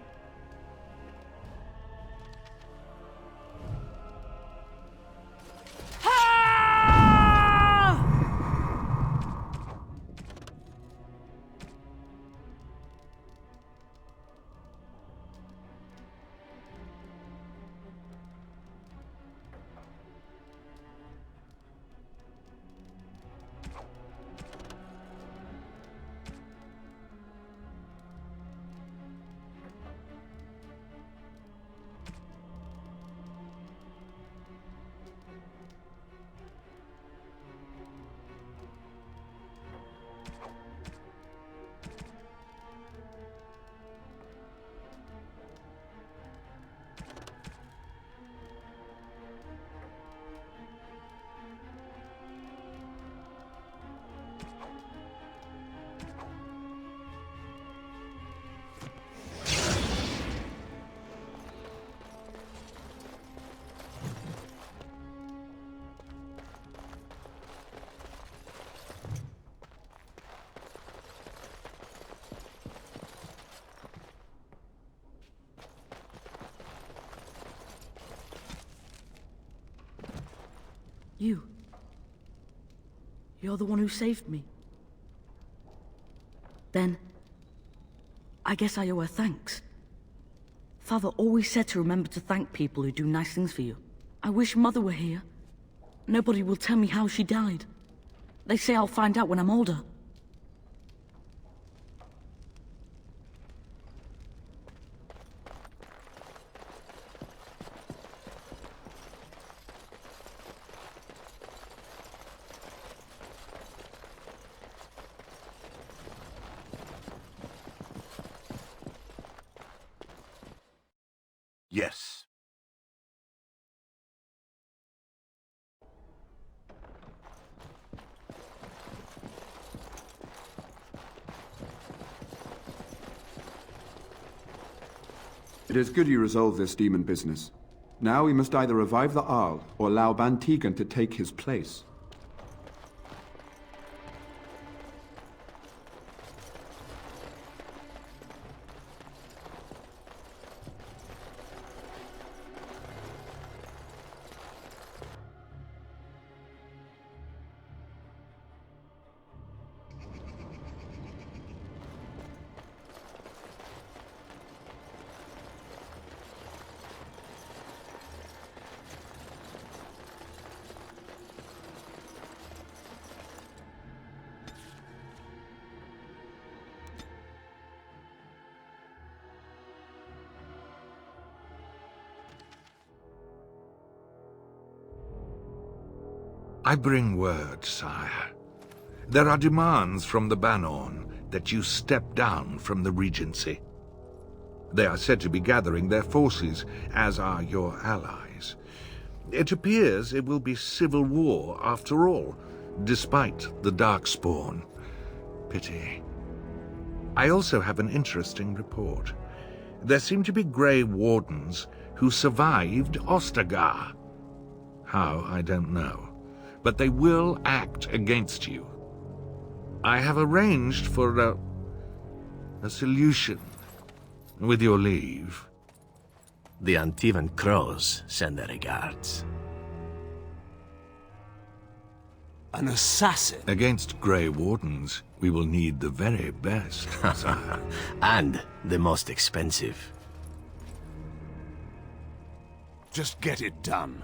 You're the one who saved me. Then, I guess I owe her thanks. Father always said to remember to thank people who do nice things for you. I wish Mother were here. Nobody will tell me how she died. They say I'll find out when I'm older. Yes. It is good you resolved this demon business. Now we must either revive the Arl, or allow Ban Tegan to take his place. I bring word, sire. There are demands from the Banorn that you step down from the Regency. They are said to be gathering their forces, as are your allies. It appears it will be civil war after all, despite the Darkspawn. Pity. I also have an interesting report. There seem to be Grey Wardens who survived Ostagar. How, I don't know. But they will act against you. I have arranged for a solution, with your leave. The Antivan Crows send their regards. An assassin? Against Grey Wardens, we will need the very best, sire. And the most expensive. Just get it done.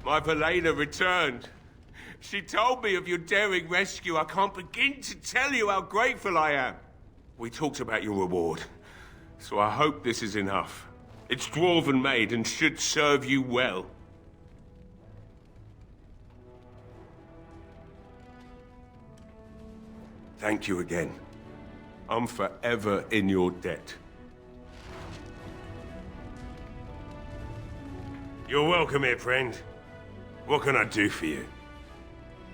My Valena returned. She told me of your daring rescue. I can't begin to tell you how grateful I am. We talked about your reward, so I hope this is enough. It's dwarven made and should serve you well. Thank you again. I'm forever in your debt. You're welcome here, friend. What can I do for you?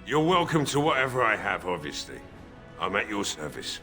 You're welcome to whatever I have, obviously. I'm at your service.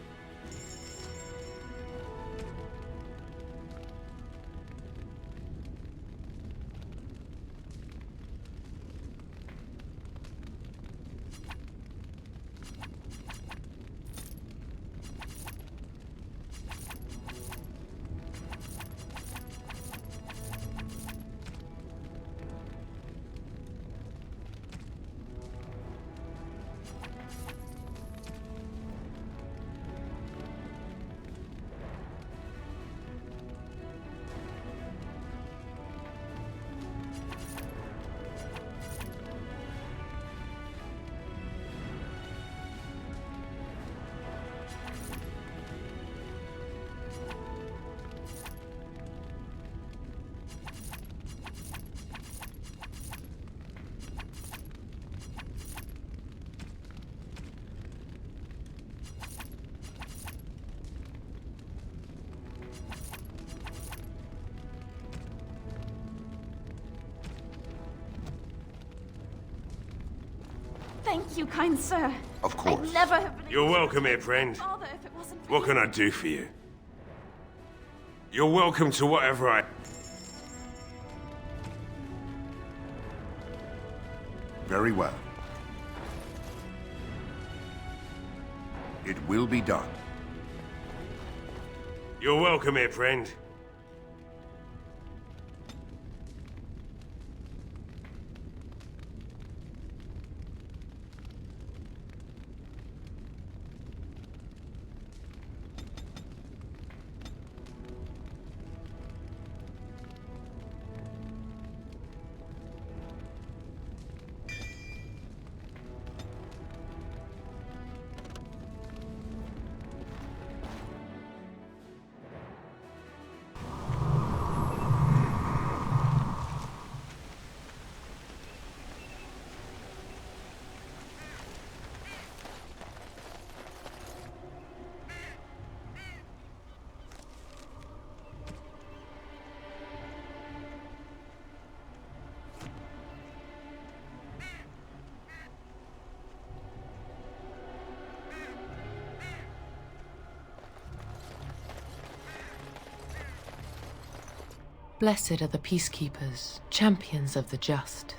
Thank you, kind sir. Of course. I'd never have been You're able to welcome here, tell friend. my father if it wasn't for What you. can I do for you? You're welcome to whatever I... Very well. It will be done. You're welcome here, friend. Blessed are the peacekeepers, champions of the just.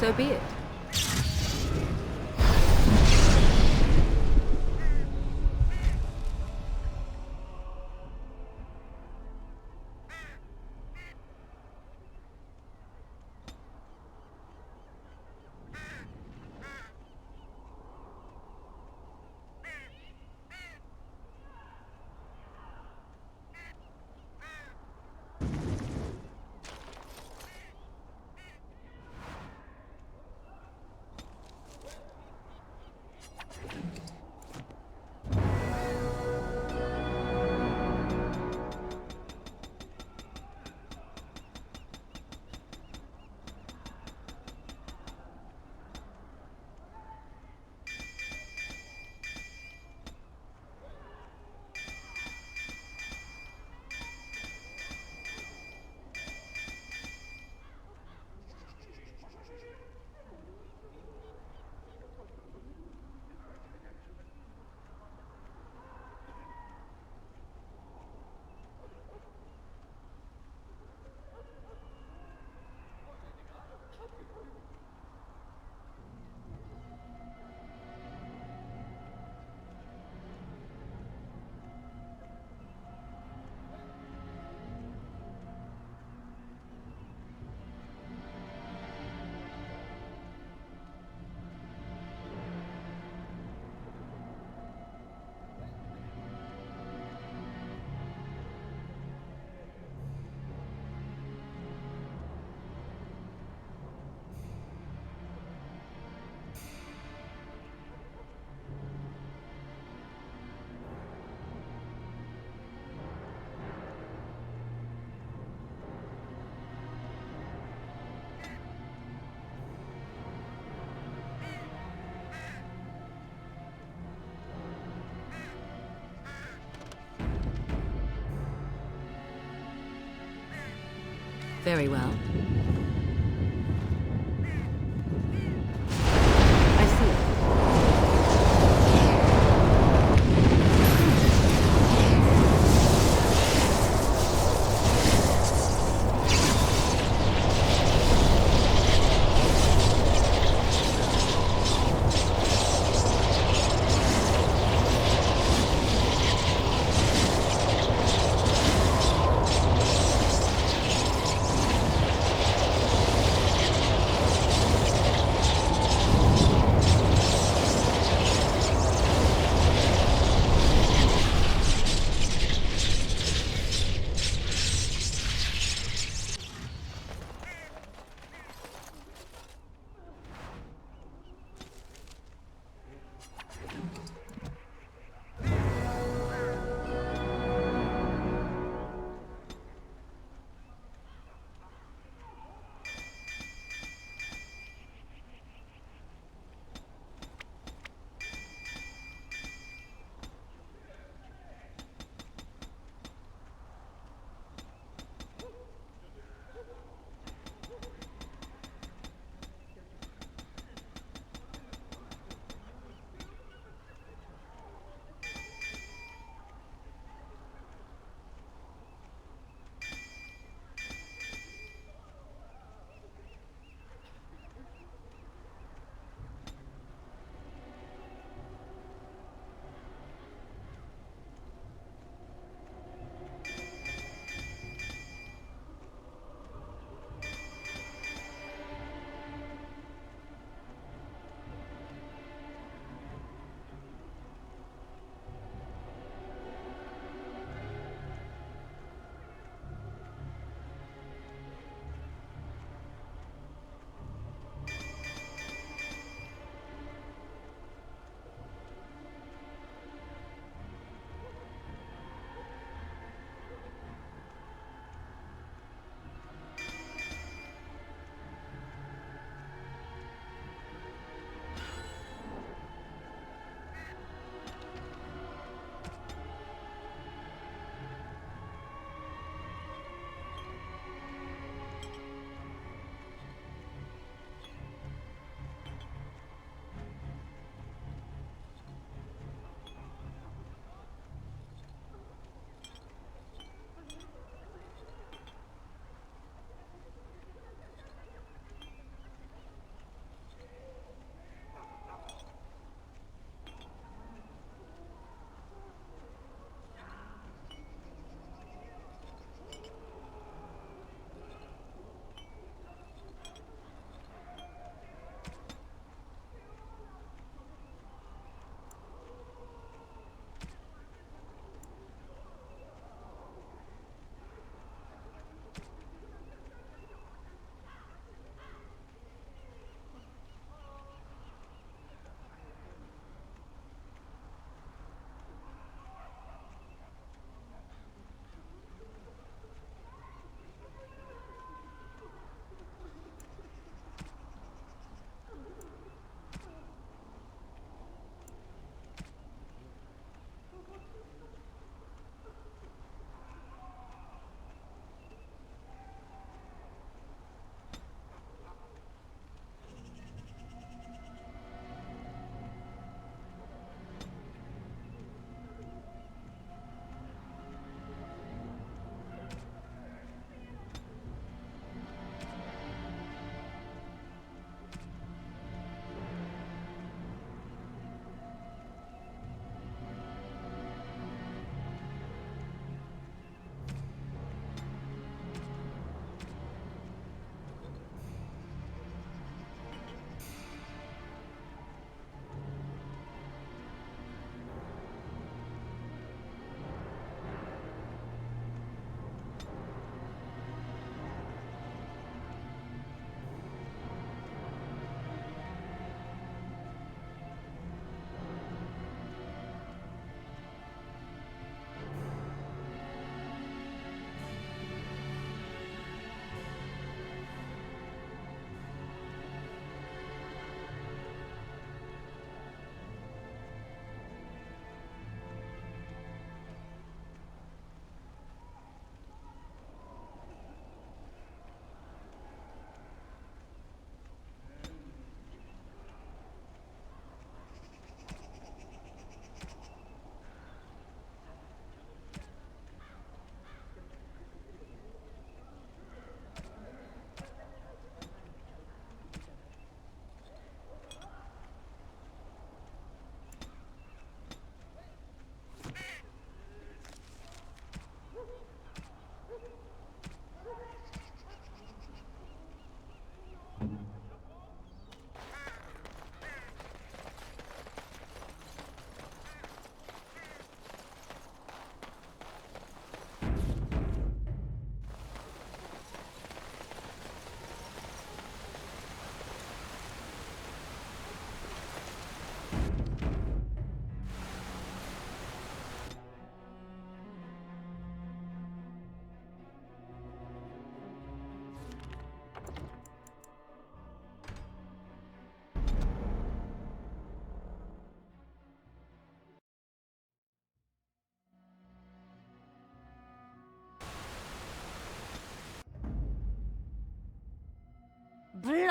So be it. Very well. I see.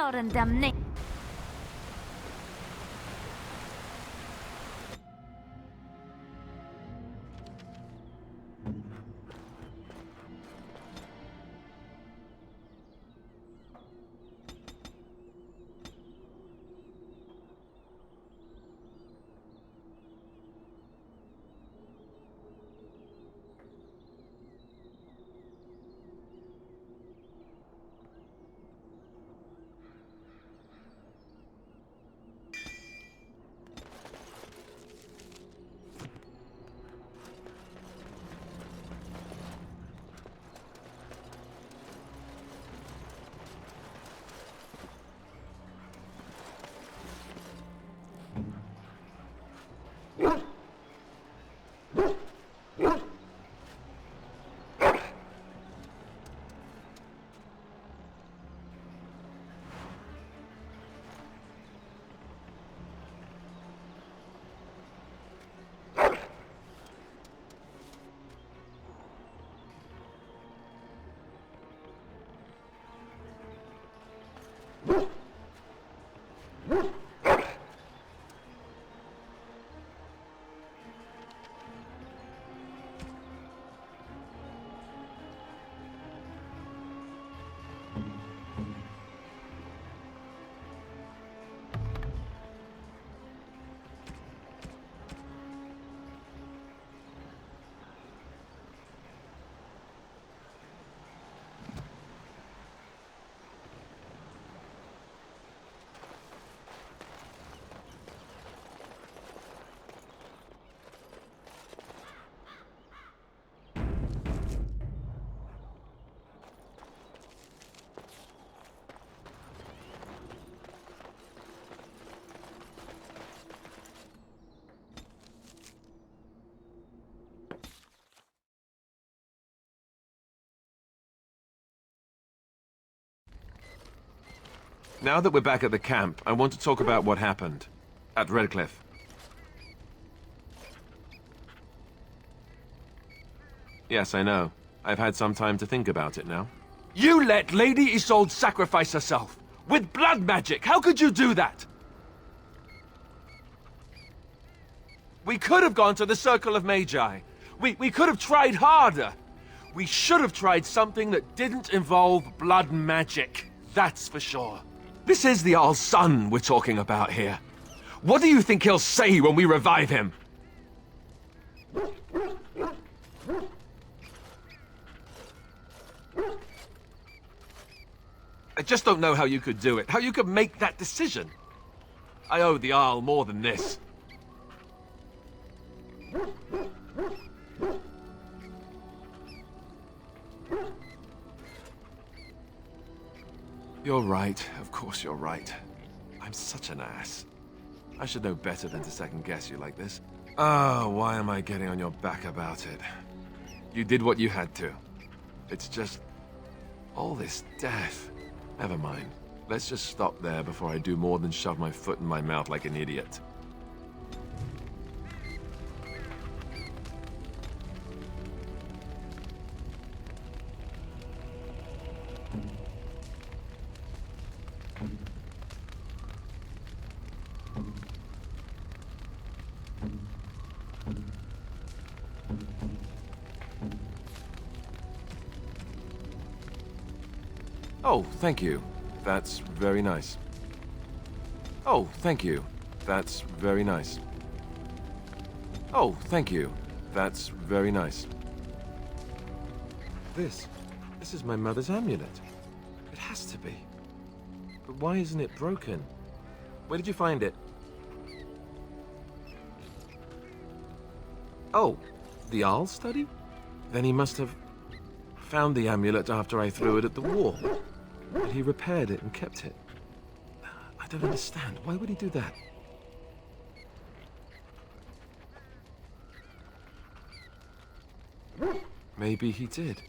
blood and damnation. Now that we're back at the camp, I want to talk about what happened at Redcliffe. Yes, I know. I've had some time to think about it now. You let Lady Isolde sacrifice herself! With blood magic! How could you do that? We could have gone to the Circle of Magi. We could have tried harder. We should have tried something that didn't involve blood magic. That's for sure. This is the Jarl's son we're talking about here. What do you think he'll say when we revive him? I just don't know how you could do it, how you could make that decision. I owe the Jarl more than this. You're right. Of course you're right. I'm such an ass. I should know better than to second-guess you like this. Oh, why am I getting on your back about it? You did what you had to. It's just... all this death. Never mind. Let's just stop there before I do more than shove my foot in my mouth like an idiot. Oh, thank you. That's very nice. Oh, thank you. That's very nice. Oh, thank you. That's very nice. This is my mother's amulet. It has to be. But why isn't it broken? Where did you find it? Oh, the Jarl's study? Then he must have found the amulet after I threw it at the wall. But he repaired it and kept it. I don't understand. Why would he do that? Maybe he did.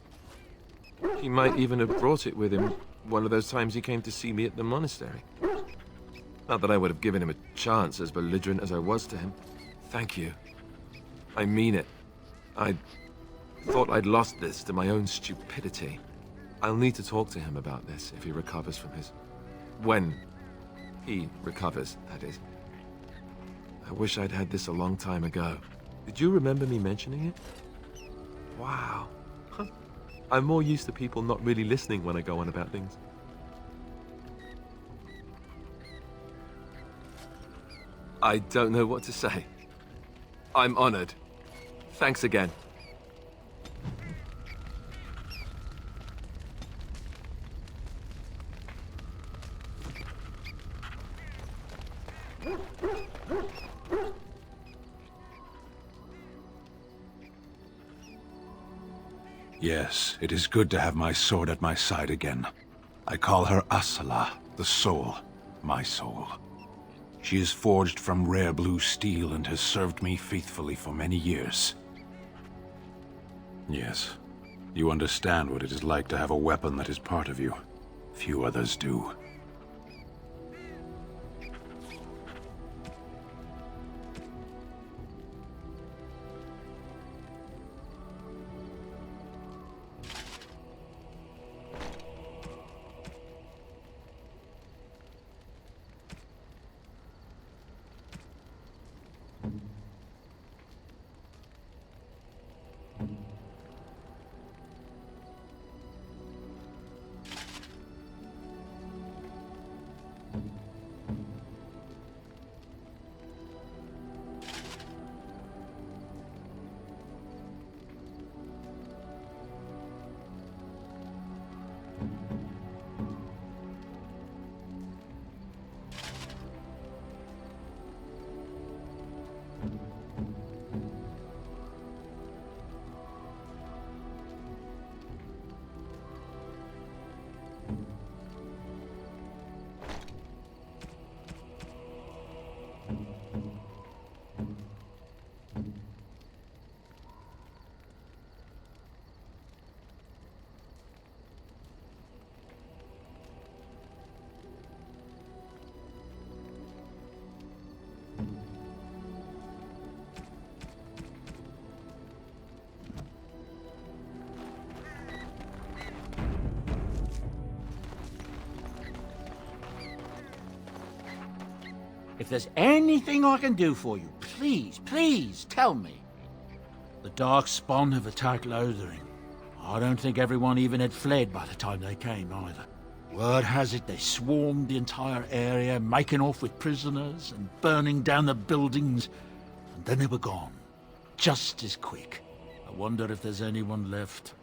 He might even have brought it with him one of those times he came to see me at the monastery. Not that I would have given him a chance, as belligerent as I was to him. Thank you. I mean it. I thought I'd lost this to my own stupidity. I'll need to talk to him about this if he recovers from his When he recovers, that is. I wish I'd had this a long time ago. Did you remember me mentioning it? Wow. I'm more used to people not really listening when I go on about things. I don't know what to say. I'm honored. Thanks again. Yes, it is good to have my sword at my side again. I call her Asala, the soul, my soul. She is forged from rare blue steel and has served me faithfully for many years. Yes, you understand what it is like to have a weapon that is part of you. Few others do. If there's anything I can do for you, please, please tell me. The Darkspawn have attacked Lothering. I don't think everyone even had fled by the time they came, either. Word has it they swarmed the entire area, making off with prisoners and burning down the buildings, and then they were gone. Just as quick. I wonder if there's anyone left.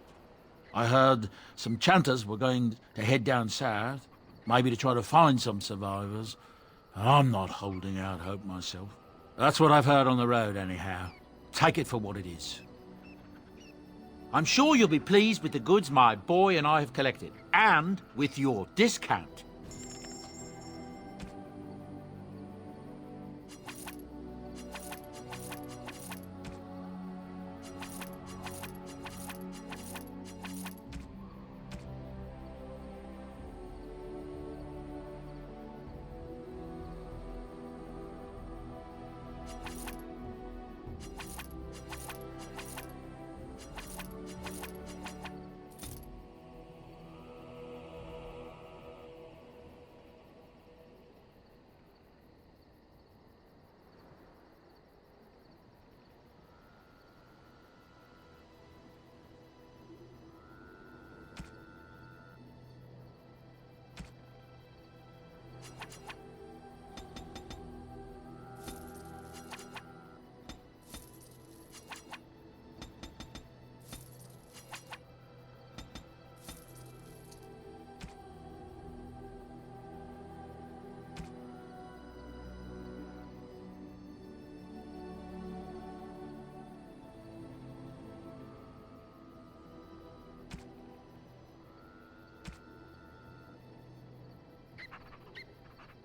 I heard some chanters were going to head down south, maybe to try to find some survivors. I'm not holding out hope myself. That's what I've heard on the road, anyhow. Take it for what it is. I'm sure you'll be pleased with the goods my boy and I have collected, and with your discount.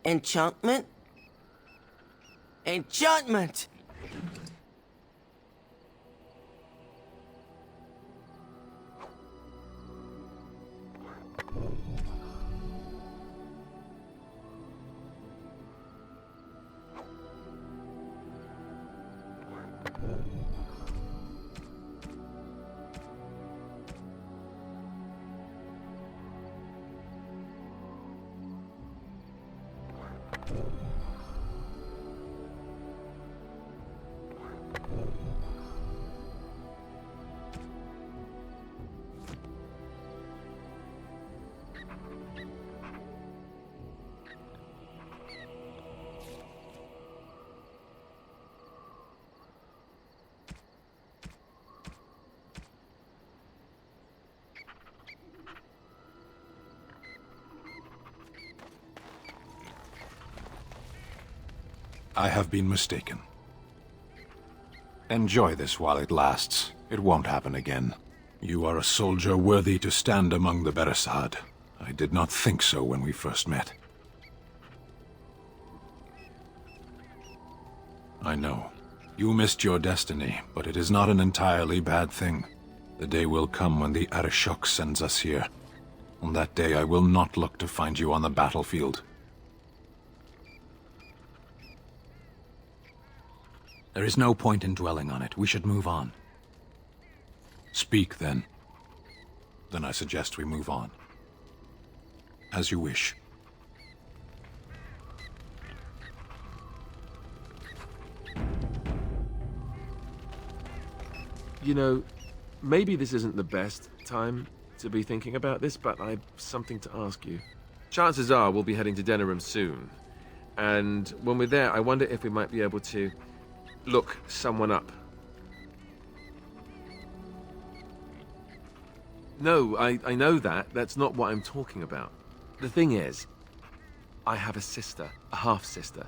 Enchantment? Enchantment! I have been mistaken. Enjoy this while it lasts. It won't happen again. You are a soldier worthy to stand among the Beresad. I did not think so when we first met. I know. You missed your destiny, but it is not an entirely bad thing. The day will come when the Arishok sends us here. On that day, I will not look to find you on the battlefield. There is no point in dwelling on it. We should move on. Speak, then. Then I suggest we move on. As you wish. You know, maybe this isn't the best time to be thinking about this, but I've something to ask you. Chances are we'll be heading to Denerim soon. And when we're there, I wonder if we might be able to look someone up. No, I know that. That's not what I'm talking about. The thing is, I have a sister, a half-sister.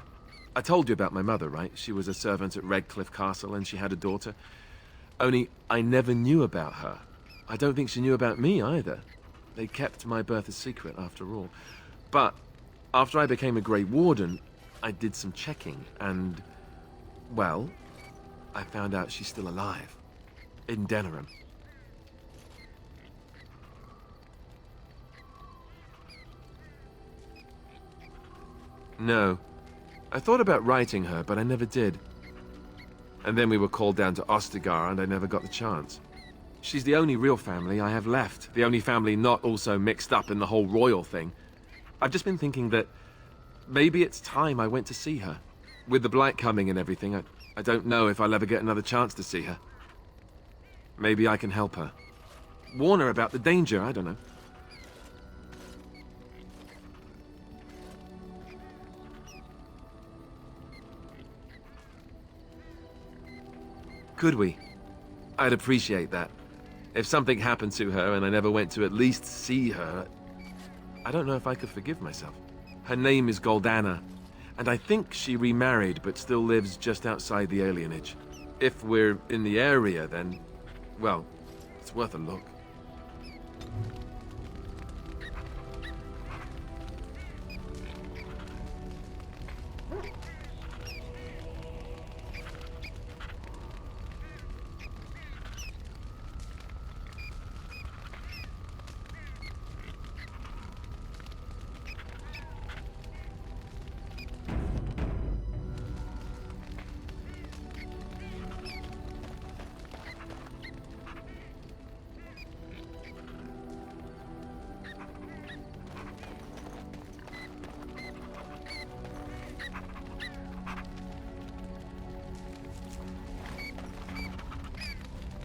I told you about my mother, right? She was a servant at Redcliffe Castle and she had a daughter. Only, I never knew about her. I don't think she knew about me either. They kept my birth a secret, after all. But after I became a Grey Warden, I did some checking and, well, I found out she's still alive. In Denerim. No. I thought about writing her, but I never did. And then we were called down to Ostagar, and I never got the chance. She's the only real family I have left. The only family not also mixed up in the whole royal thing. I've just been thinking that maybe it's time I went to see her. With the blight coming and everything, I don't know if I'll ever get another chance to see her. Maybe I can help her. Warn her about the danger, I don't know. Could we? I'd appreciate that. If something happened to her and I never went to at least see her, I don't know if I could forgive myself. Her name is Goldana, and I think she remarried but still lives just outside the alienage. If we're in the area, then, well, it's worth a look.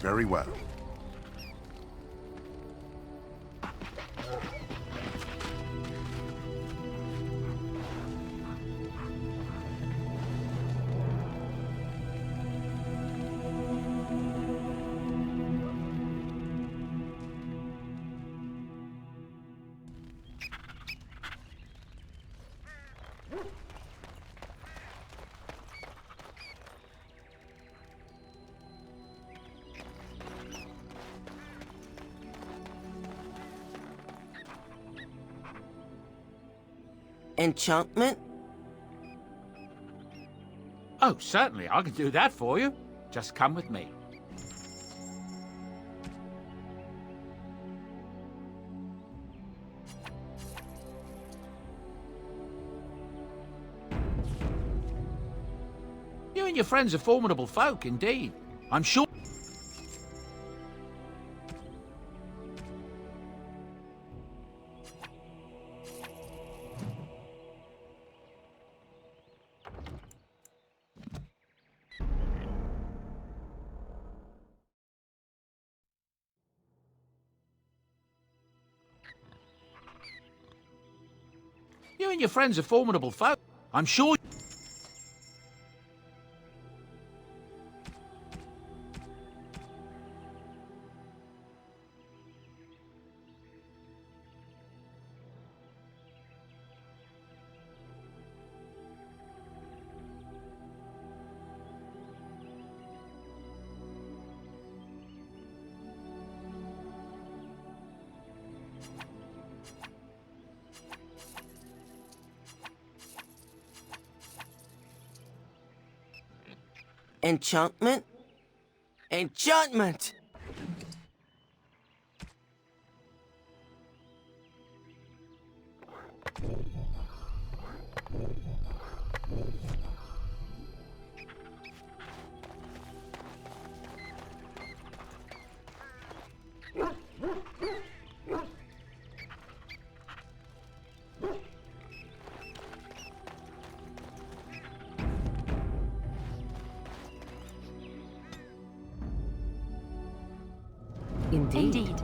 Very well. Enchantment? Oh, certainly, I can do that for you. Just come with me. You and your friends are formidable folk, indeed. I'm sure... You and your friends are formidable foe. I'm sure... Enchantment? Enchantment! Indeed.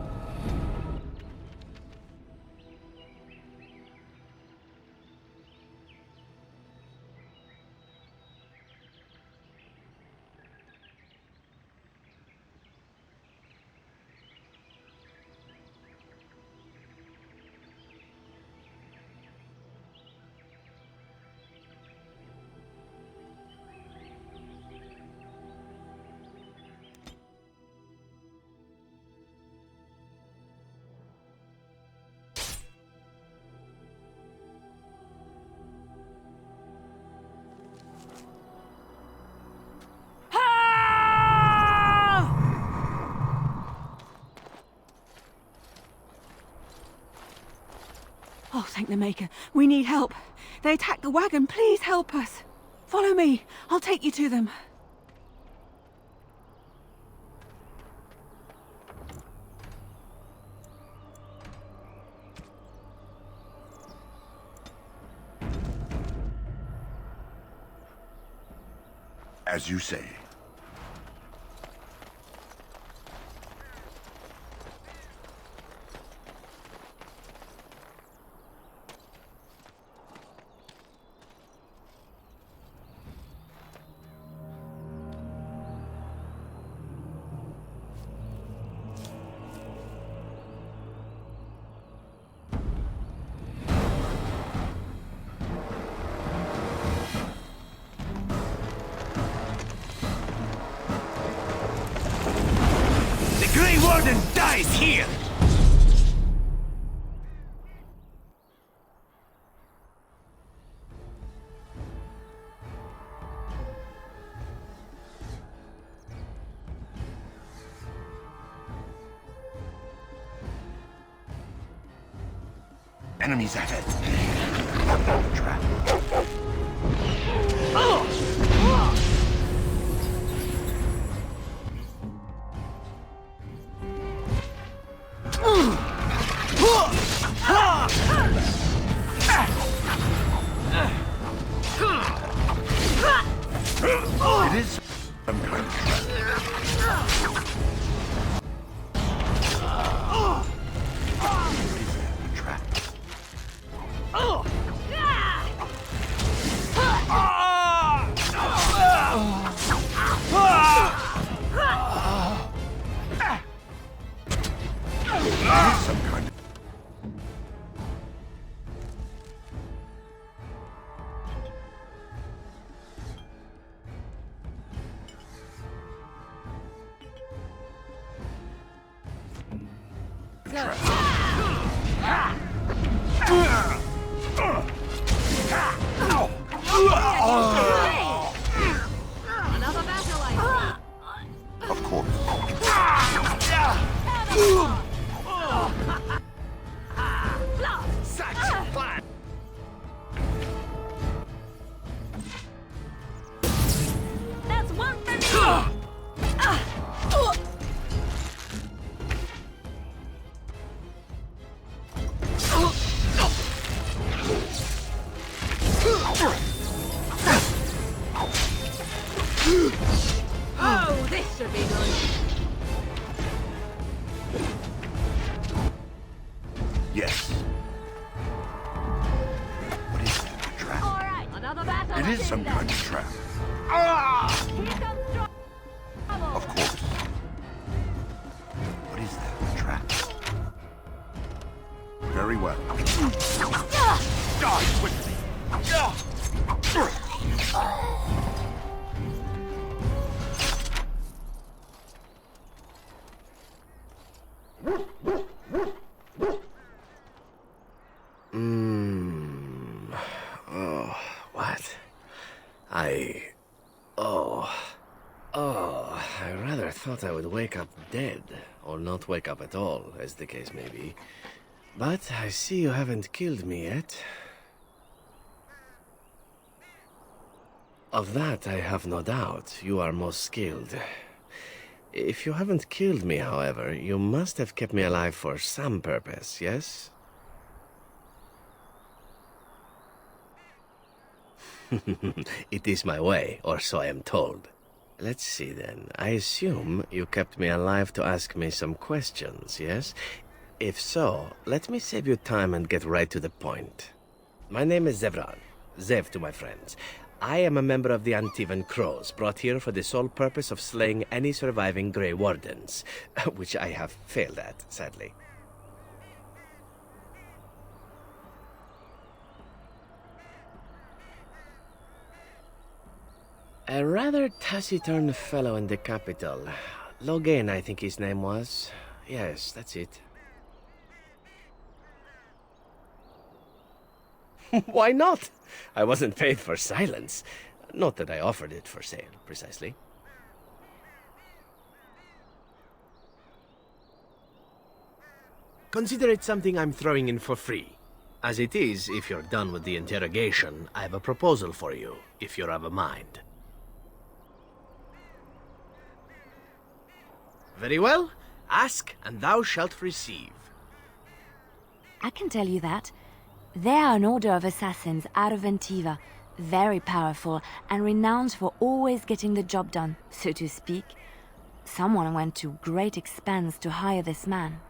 Oh, thank the Maker. We need help. They attacked the wagon. Please help us. Follow me. I'll take you to them. As you say. Grey Warden dies here! Enemies ahead. Trap. It is some kind of trap. Some kind of... Another battle, I see. Of course. Such fun! That's one for me! Oh, this should be good. Yes. is some kind of trap. Of course. What is that? A trap? Very well. Die quickly. Oh, what? I rather thought I would wake up dead, or not wake up at all, as the case may be. But I see you haven't killed me yet. Of that I have no doubt. You are most skilled. If you haven't killed me, however, you must have kept me alive for some purpose, yes? It is my way, or so I am told. Let's see then. I assume you kept me alive to ask me some questions, yes? If so, let me save you time and get right to the point. My name is Zevran. Zev to my friends. I am a member of the Antivan Crows, brought here for the sole purpose of slaying any surviving Grey Wardens, which I have failed at, sadly. A rather taciturn fellow in the capital. Logain, I think his name was. Yes, that's it. Why not? I wasn't paid for silence. Not that I offered it for sale, precisely. Consider it something I'm throwing in for free. As it is, if you're done with the interrogation, I have a proposal for you, if you're of a mind. Very well. Ask, and thou shalt receive. I can tell you that. They are an order of assassins out of Antiva, very powerful and renowned for always getting the job done, so to speak. Someone went to great expense to hire this man.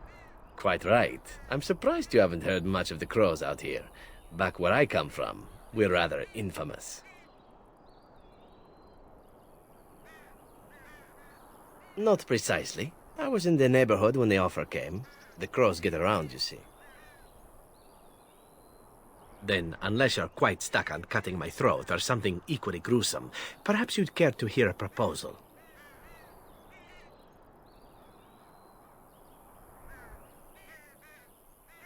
Quite right. I'm surprised you haven't heard much of the Crows out here. Back where I come from, we're rather infamous. Not precisely. I was in the neighborhood when the offer came. The Crows get around, you see. Then, unless you're quite stuck on cutting my throat or something equally gruesome, perhaps you'd care to hear a proposal.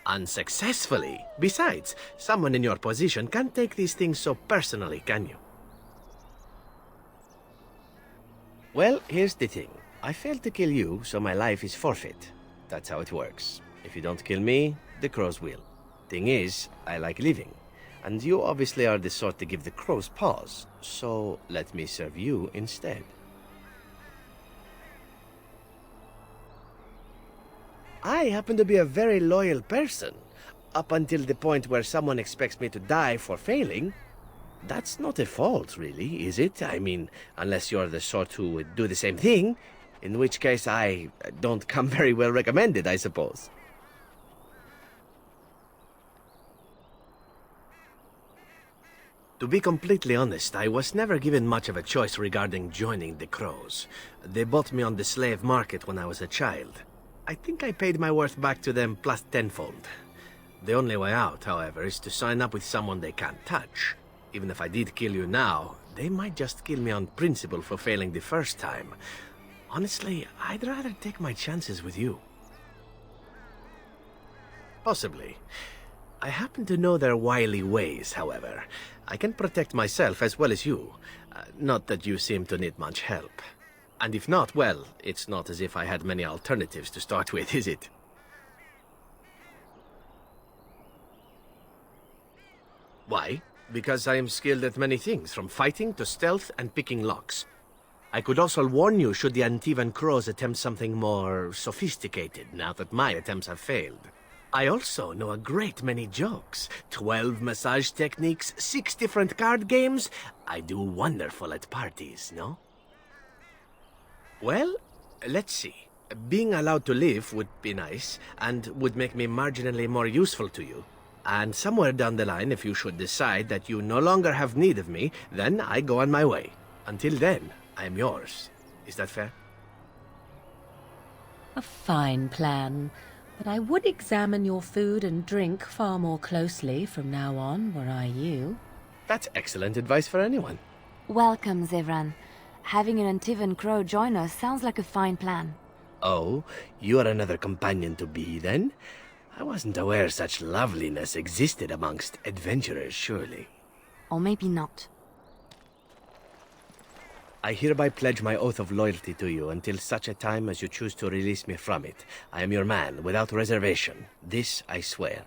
Unsuccessfully. Besides, someone in your position can't take these things so personally, can you? Well, here's the thing. I failed to kill you, so my life is forfeit. That's how it works. If you don't kill me, the Crows will. Thing is, I like living. And you obviously are the sort to give the Crows pause. So, let me serve you instead. I happen to be a very loyal person. Up until the point where someone expects me to die for failing. That's not a fault, really, is it? I mean, unless you're the sort who would do the same thing. In which case, I don't come very well recommended, I suppose. To be completely honest, I was never given much of a choice regarding joining the Crows. They bought me on the slave market when I was a child. I think I paid my worth back to them plus tenfold. The only way out, however, is to sign up with someone they can't touch. Even if I did kill you now, they might just kill me on principle for failing the first time. Honestly, I'd rather take my chances with you. Possibly. I happen to know their wily ways, however. I can protect myself as well as you. Not that you seem to need much help. And if not, well, it's not as if I had many alternatives to start with, is it? Why? Because I am skilled at many things, from fighting to stealth and picking locks. I could also warn you should the Antivan Crows attempt something more sophisticated, now that my attempts have failed. I also know a great many jokes. 12 massage techniques, 6 different card games. I do wonderful at parties, no? Well, let's see. Being allowed to live would be nice, and would make me marginally more useful to you. And somewhere down the line, if you should decide that you no longer have need of me, then I go on my way. Until then, I am yours. Is that fair? A fine plan. But I would examine your food and drink far more closely from now on, were I you. That's excellent advice for anyone. Welcome, Zevran. Having an Antivan crow join us sounds like a fine plan. Oh, you are another companion to be, then? I wasn't aware such loveliness existed amongst adventurers, surely. Or maybe not. I hereby pledge my oath of loyalty to you until such a time as you choose to release me from it. I am your man, without reservation. This I swear.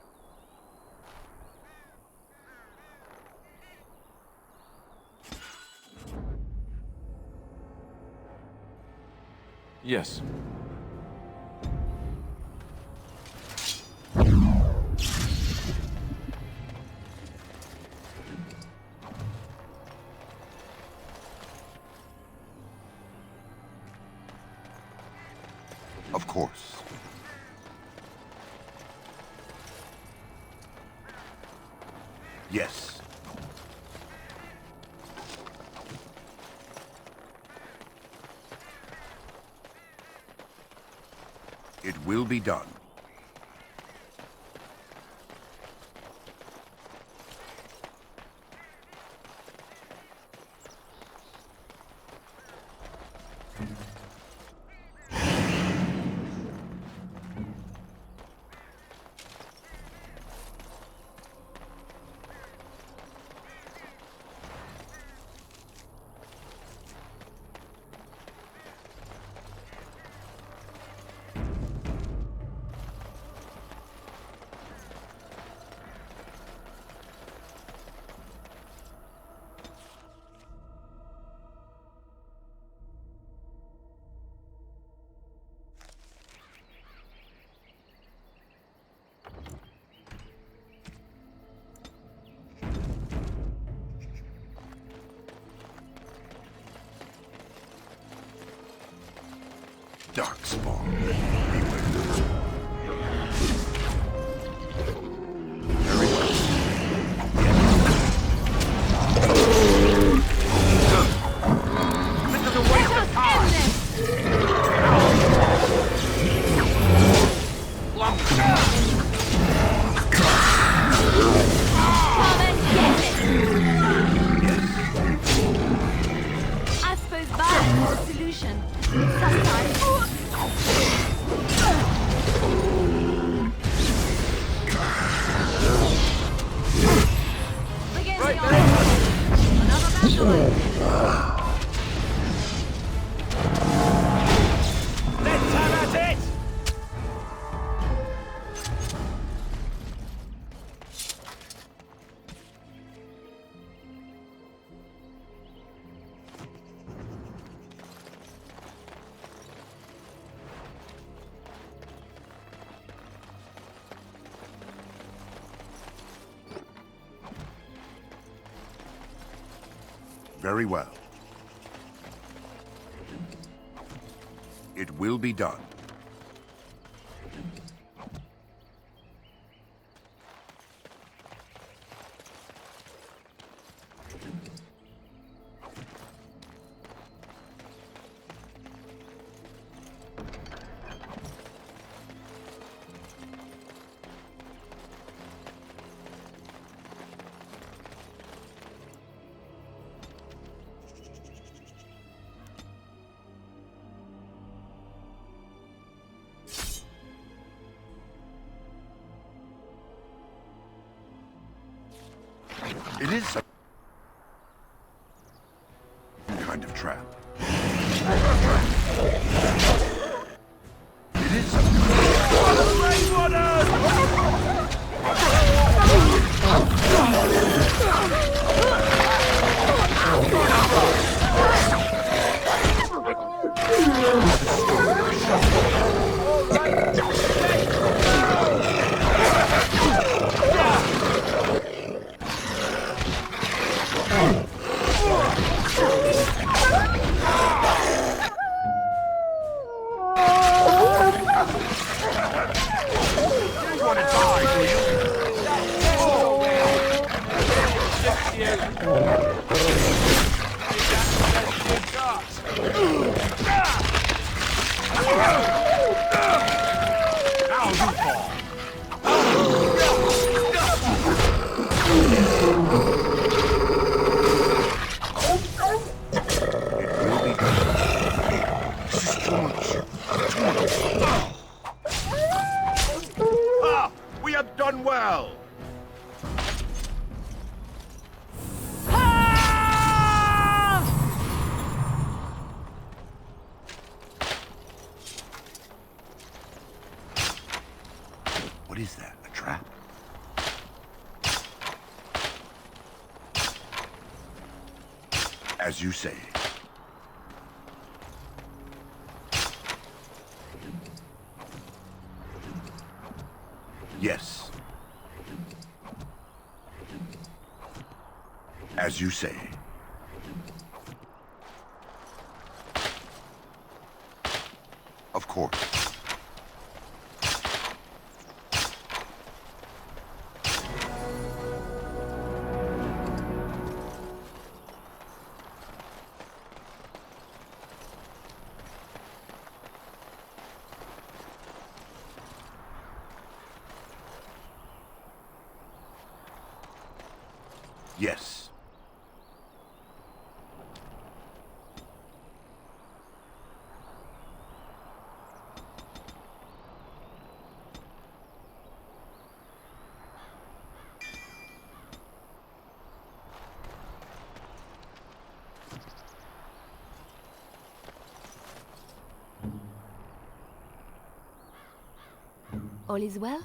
Yes. Of course. Yes. It will be done. Darkspawn. Very well. This is a waste of time! Come and get it! I suppose violence is the solution. Sometimes. Right there! Another battle! Let's have at it! Very well. It will be done. It is some kind of trap. It is some Now you fall. Ah! We have done well! What is that? A trap? As you say. Yes. As you say. Of course. Yes. All is well?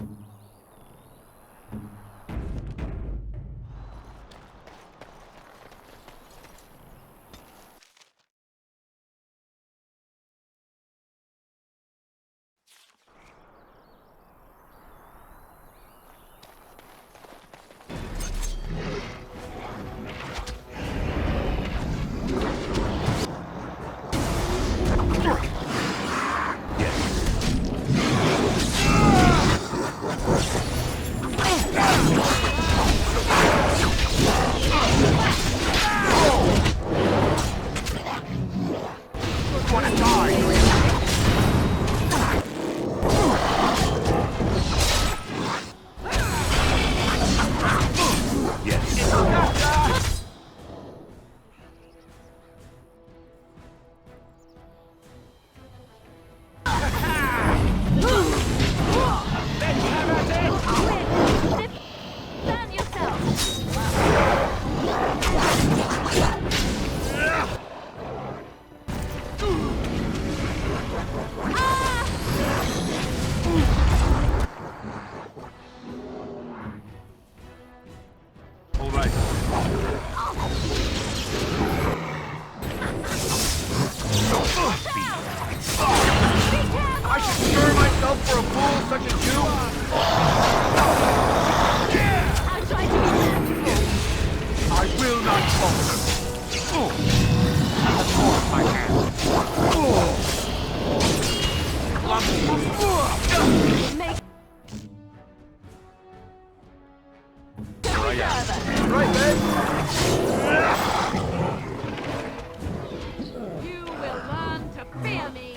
You will learn to fear me.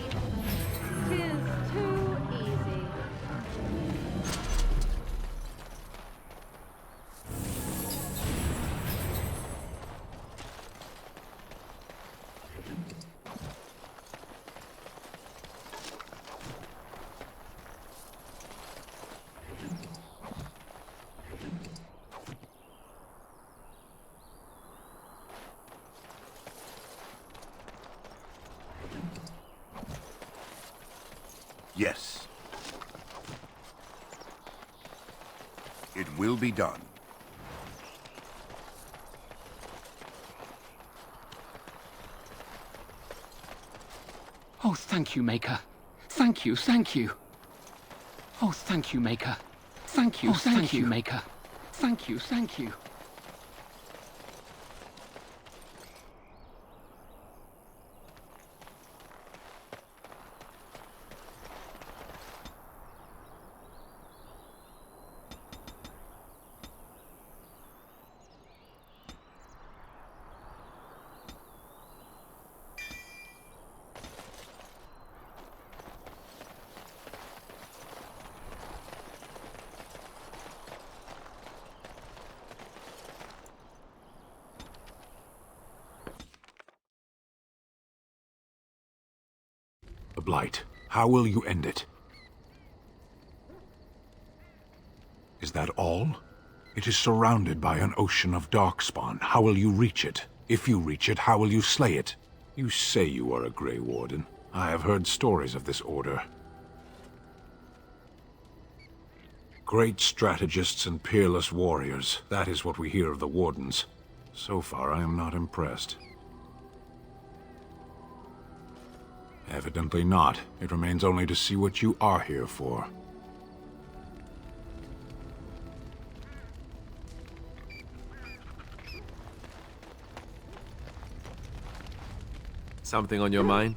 'Tis too easy. Yes. It will be done. Oh, thank you, Maker. Thank you, thank you. Oh, thank you, Maker. Thank you, thank you, Maker. Thank you, thank you. Blight. How will you end it? Is that all? It is surrounded by an ocean of darkspawn. How will you reach it? If you reach it, how will you slay it? You say you are a Grey Warden. I have heard stories of this order. Great strategists and peerless warriors. That is what we hear of the Wardens. So far, I am not impressed. Evidently not. It remains only to see what you are here for. Something on your mind?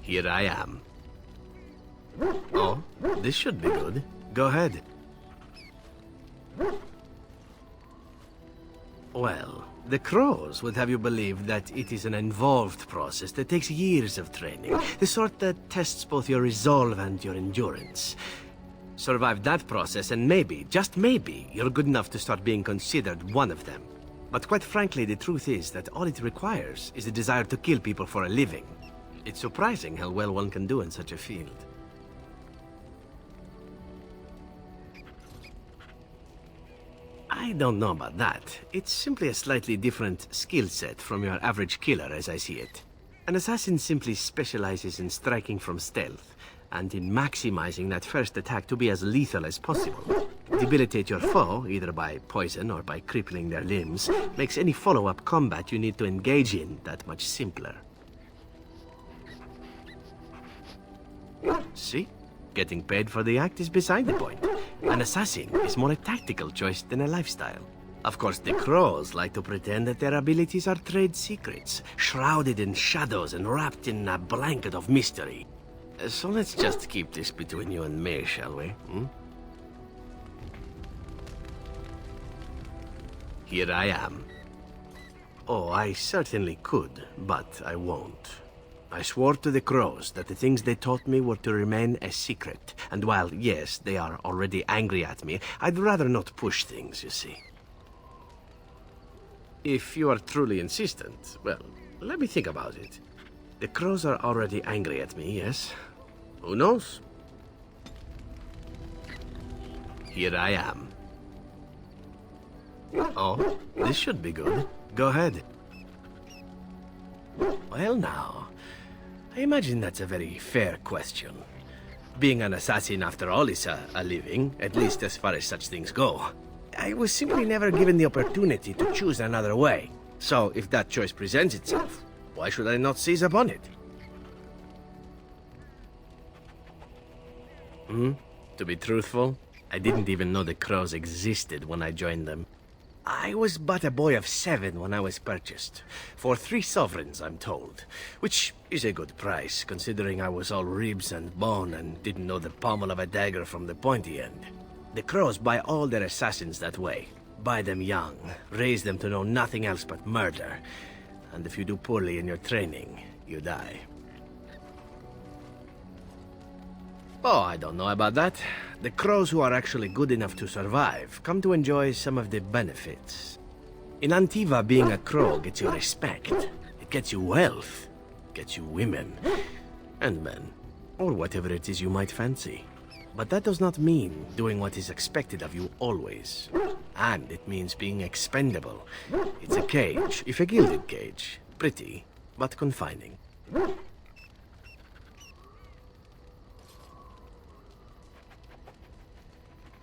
Here I am. Oh, this should be good. Go ahead. Well, the Crows would have you believe that it is an involved process that takes years of training. The sort that tests both your resolve and your endurance. Survive that process and maybe, just maybe, you're good enough to start being considered one of them. But quite frankly, the truth is that all it requires is the desire to kill people for a living. It's surprising how well one can do in such a field. I don't know about that. It's simply a slightly different skill set from your average killer as I see it. An assassin simply specializes in striking from stealth, and in maximizing that first attack to be as lethal as possible. Debilitate your foe, either by poison or by crippling their limbs, makes any follow-up combat you need to engage in that much simpler. See? Getting paid for the act is beside the point. An assassin is more a tactical choice than a lifestyle. Of course, the Crows like to pretend that their abilities are trade secrets, shrouded in shadows and wrapped in a blanket of mystery. So let's just keep this between you and me, shall we? Here I am. Oh, I certainly could, but I won't. I swore to the Crows that the things they taught me were to remain a secret. And while, yes, they are already angry at me, I'd rather not push things, you see. If you are truly insistent, well, let me think about it. The Crows are already angry at me, yes? Who knows? Here I am. Oh, this should be good. Go ahead. Well now, I imagine that's a very fair question. Being an assassin, after all, is a living, at least as far as such things go. I was simply never given the opportunity to choose another way. So, if that choice presents itself, why should I not seize upon it? To be truthful, I didn't even know the Crows existed when I joined them. I was but a boy of 7 when I was purchased. For 3 sovereigns, I'm told. Which is a good price, considering I was all ribs and bone and didn't know the pommel of a dagger from the pointy end. The Crows buy all their assassins that way. Buy them young, raise them to know nothing else but murder. And if you do poorly in your training, you die. Oh, I don't know about that. The Crows who are actually good enough to survive come to enjoy some of the benefits. In Antiva, being a Crow gets you respect. It gets you wealth. Gets you women. And men. Or whatever it is you might fancy. But that does not mean doing what is expected of you always. And it means being expendable. It's a cage, if a gilded cage. Pretty, but confining.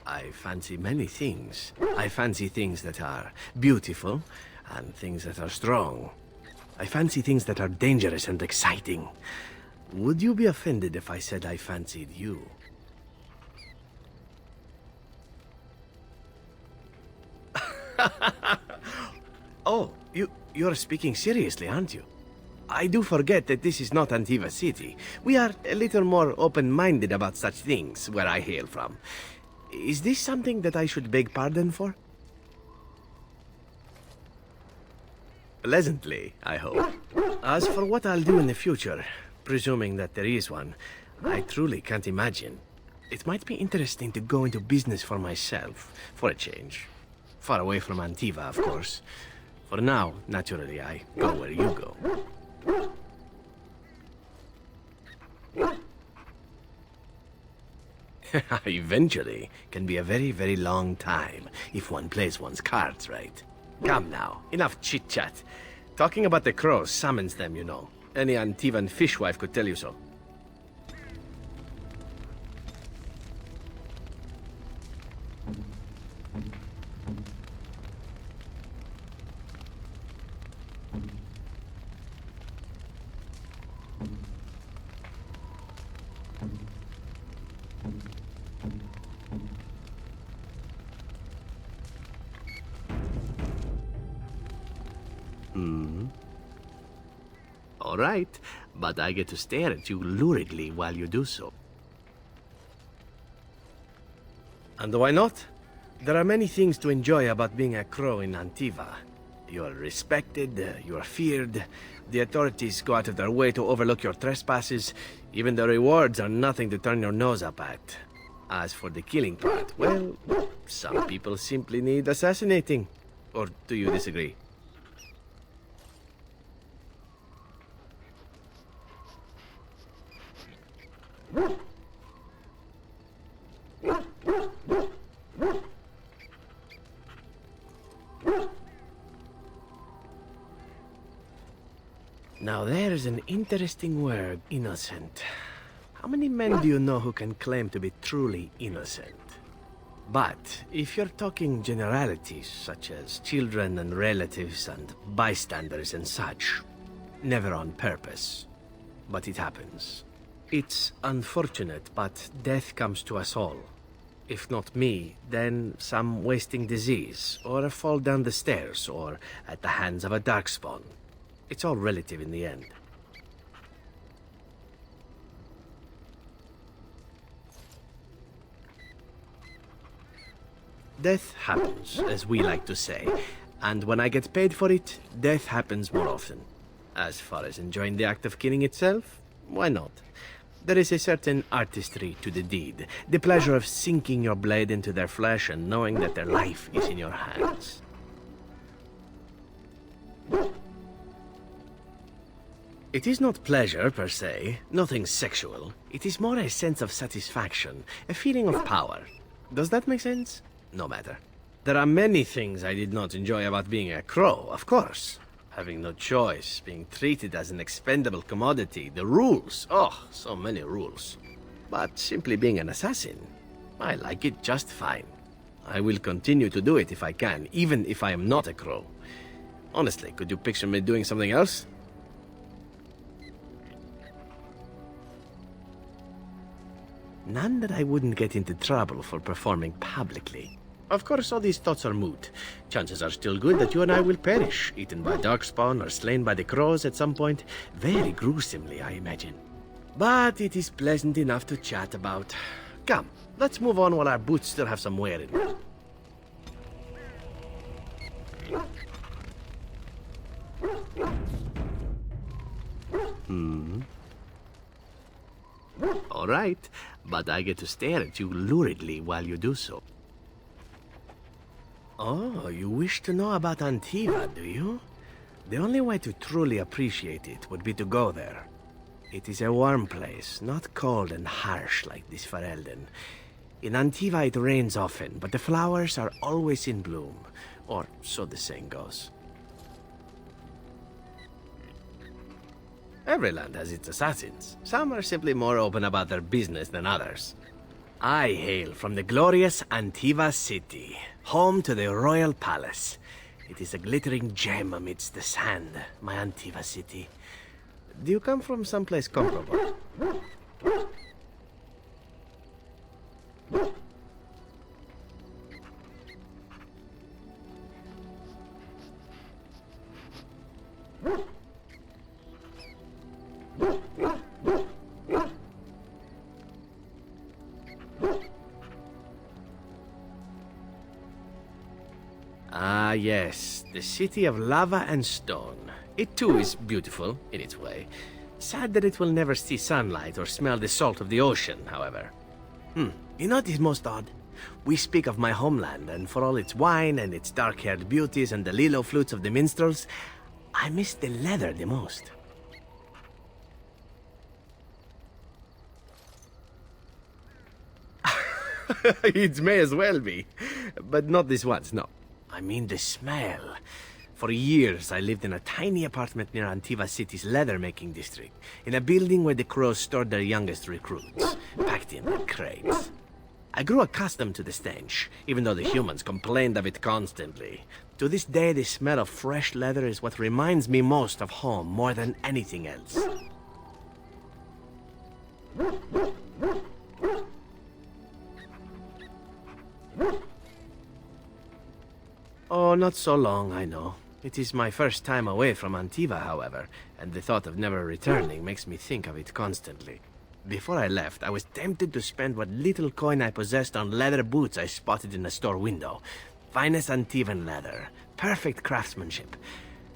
I fancy many things. I fancy things that are beautiful, and things that are strong. I fancy things that are dangerous and exciting. Would you be offended if I said I fancied you? Oh, you're speaking seriously, aren't you? I do forget that this is not Antiva City. We are a little more open-minded about such things where I hail from. Is this something that I should beg pardon for? Pleasantly, I hope. As for what I'll do in the future, presuming that there is one, I truly can't imagine. It might be interesting to go into business for myself, for a change. Far away from Antiva, of course. For now, naturally, I go where you go. Eventually can be a very, very long time if one plays one's cards right. Come now, enough chit-chat. Talking about the crows summons them, you know. Any Antivan fishwife could tell you so. All right, but I get to stare at you luridly while you do so. And why not? There are many things to enjoy about being a crow in Antiva. You are respected, you are feared, the authorities go out of their way to overlook your trespasses, even the rewards are nothing to turn your nose up at. As for the killing part, well, some people simply need assassinating. Or do you disagree? Now there's an interesting word, innocent. How many men do you know who can claim to be truly innocent? But if you're talking generalities, such as children and relatives and bystanders and such, never on purpose. But it happens. It's unfortunate, but death comes to us all. If not me, then some wasting disease, or a fall down the stairs, or at the hands of a darkspawn. It's all relative in the end. Death happens, as we like to say, and when I get paid for it, death happens more often. As far as enjoying the act of killing itself, why not? There is a certain artistry to the deed, the pleasure of sinking your blade into their flesh and knowing that their life is in your hands. It is not pleasure, per se, nothing sexual. It is more a sense of satisfaction, a feeling of power. Does that make sense? No matter. There are many things I did not enjoy about being a crow, of course. Having no choice, being treated as an expendable commodity, the rules, oh, so many rules. But simply being an assassin, I like it just fine. I will continue to do it if I can, even if I am not a crow. Honestly, could you picture me doing something else? None that I wouldn't get into trouble for performing publicly. Of course, all these thoughts are moot. Chances are still good that you and I will perish, eaten by darkspawn or slain by the crows at some point. Very gruesomely, I imagine. But it is pleasant enough to chat about. Come, let's move on while our boots still have some wear in them. All right, but I get to stare at you luridly while you do so. Oh, you wish to know about Antiva, do you? The only way to truly appreciate it would be to go there. It is a warm place, not cold and harsh like this Ferelden. In Antiva it rains often, but the flowers are always in bloom, or so the saying goes. Every land has its assassins. Some are simply more open about their business than others. I hail from the glorious Antiva city, home to the royal palace. It is a glittering gem amidst the sand, my Antiva city. Do you come from someplace comparable? Ah, yes, the city of lava and stone. It too is beautiful, in its way. Sad that it will never see sunlight or smell the salt of the ocean, however. You know what is most odd? We speak of my homeland, and for all its wine and its dark-haired beauties and the lilo flutes of the minstrels, I miss the leather the most. It may as well be, but not this once, no. I mean the smell. For years, I lived in a tiny apartment near Antiva City's leather-making district, in a building where the crows stored their youngest recruits, packed in crates. I grew accustomed to the stench, even though the humans complained of it constantly. To this day, the smell of fresh leather is what reminds me most of home more than anything else. Oh, not so long, I know. It is my first time away from Antiva, however, and the thought of never returning makes me think of it constantly. Before I left, I was tempted to spend what little coin I possessed on leather boots I spotted in a store window. Finest Antivan leather, perfect craftsmanship.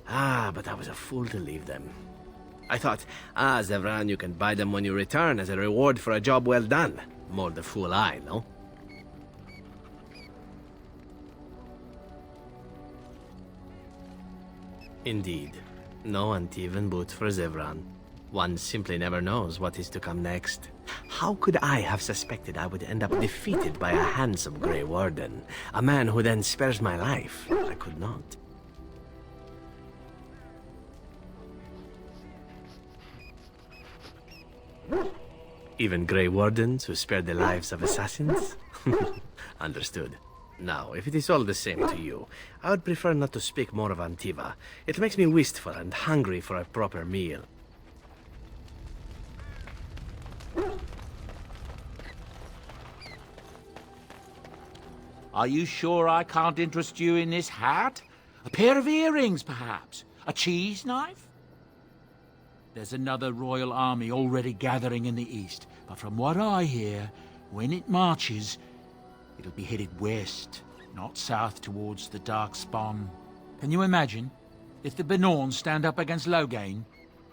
But I was a fool to leave them. I thought, Zevran, you can buy them when you return as a reward for a job well done. More the fool I, no? Indeed. No Antivan boot for Zevran. One simply never knows what is to come next. How could I have suspected I would end up defeated by a handsome Grey Warden? A man who then spares my life? I could not. Even Grey Wardens who spare the lives of assassins? Understood. Now, if it is all the same to you, I would prefer not to speak more of Antiva. It makes me wistful and hungry for a proper meal. Are you sure I can't interest you in this hat? A pair of earrings, perhaps? A cheese knife? There's another royal army already gathering in the east, but from what I hear, when it marches, it'll be headed west, not south towards the Dark Spawn. Can you imagine? If the Benorns stand up against Loghain,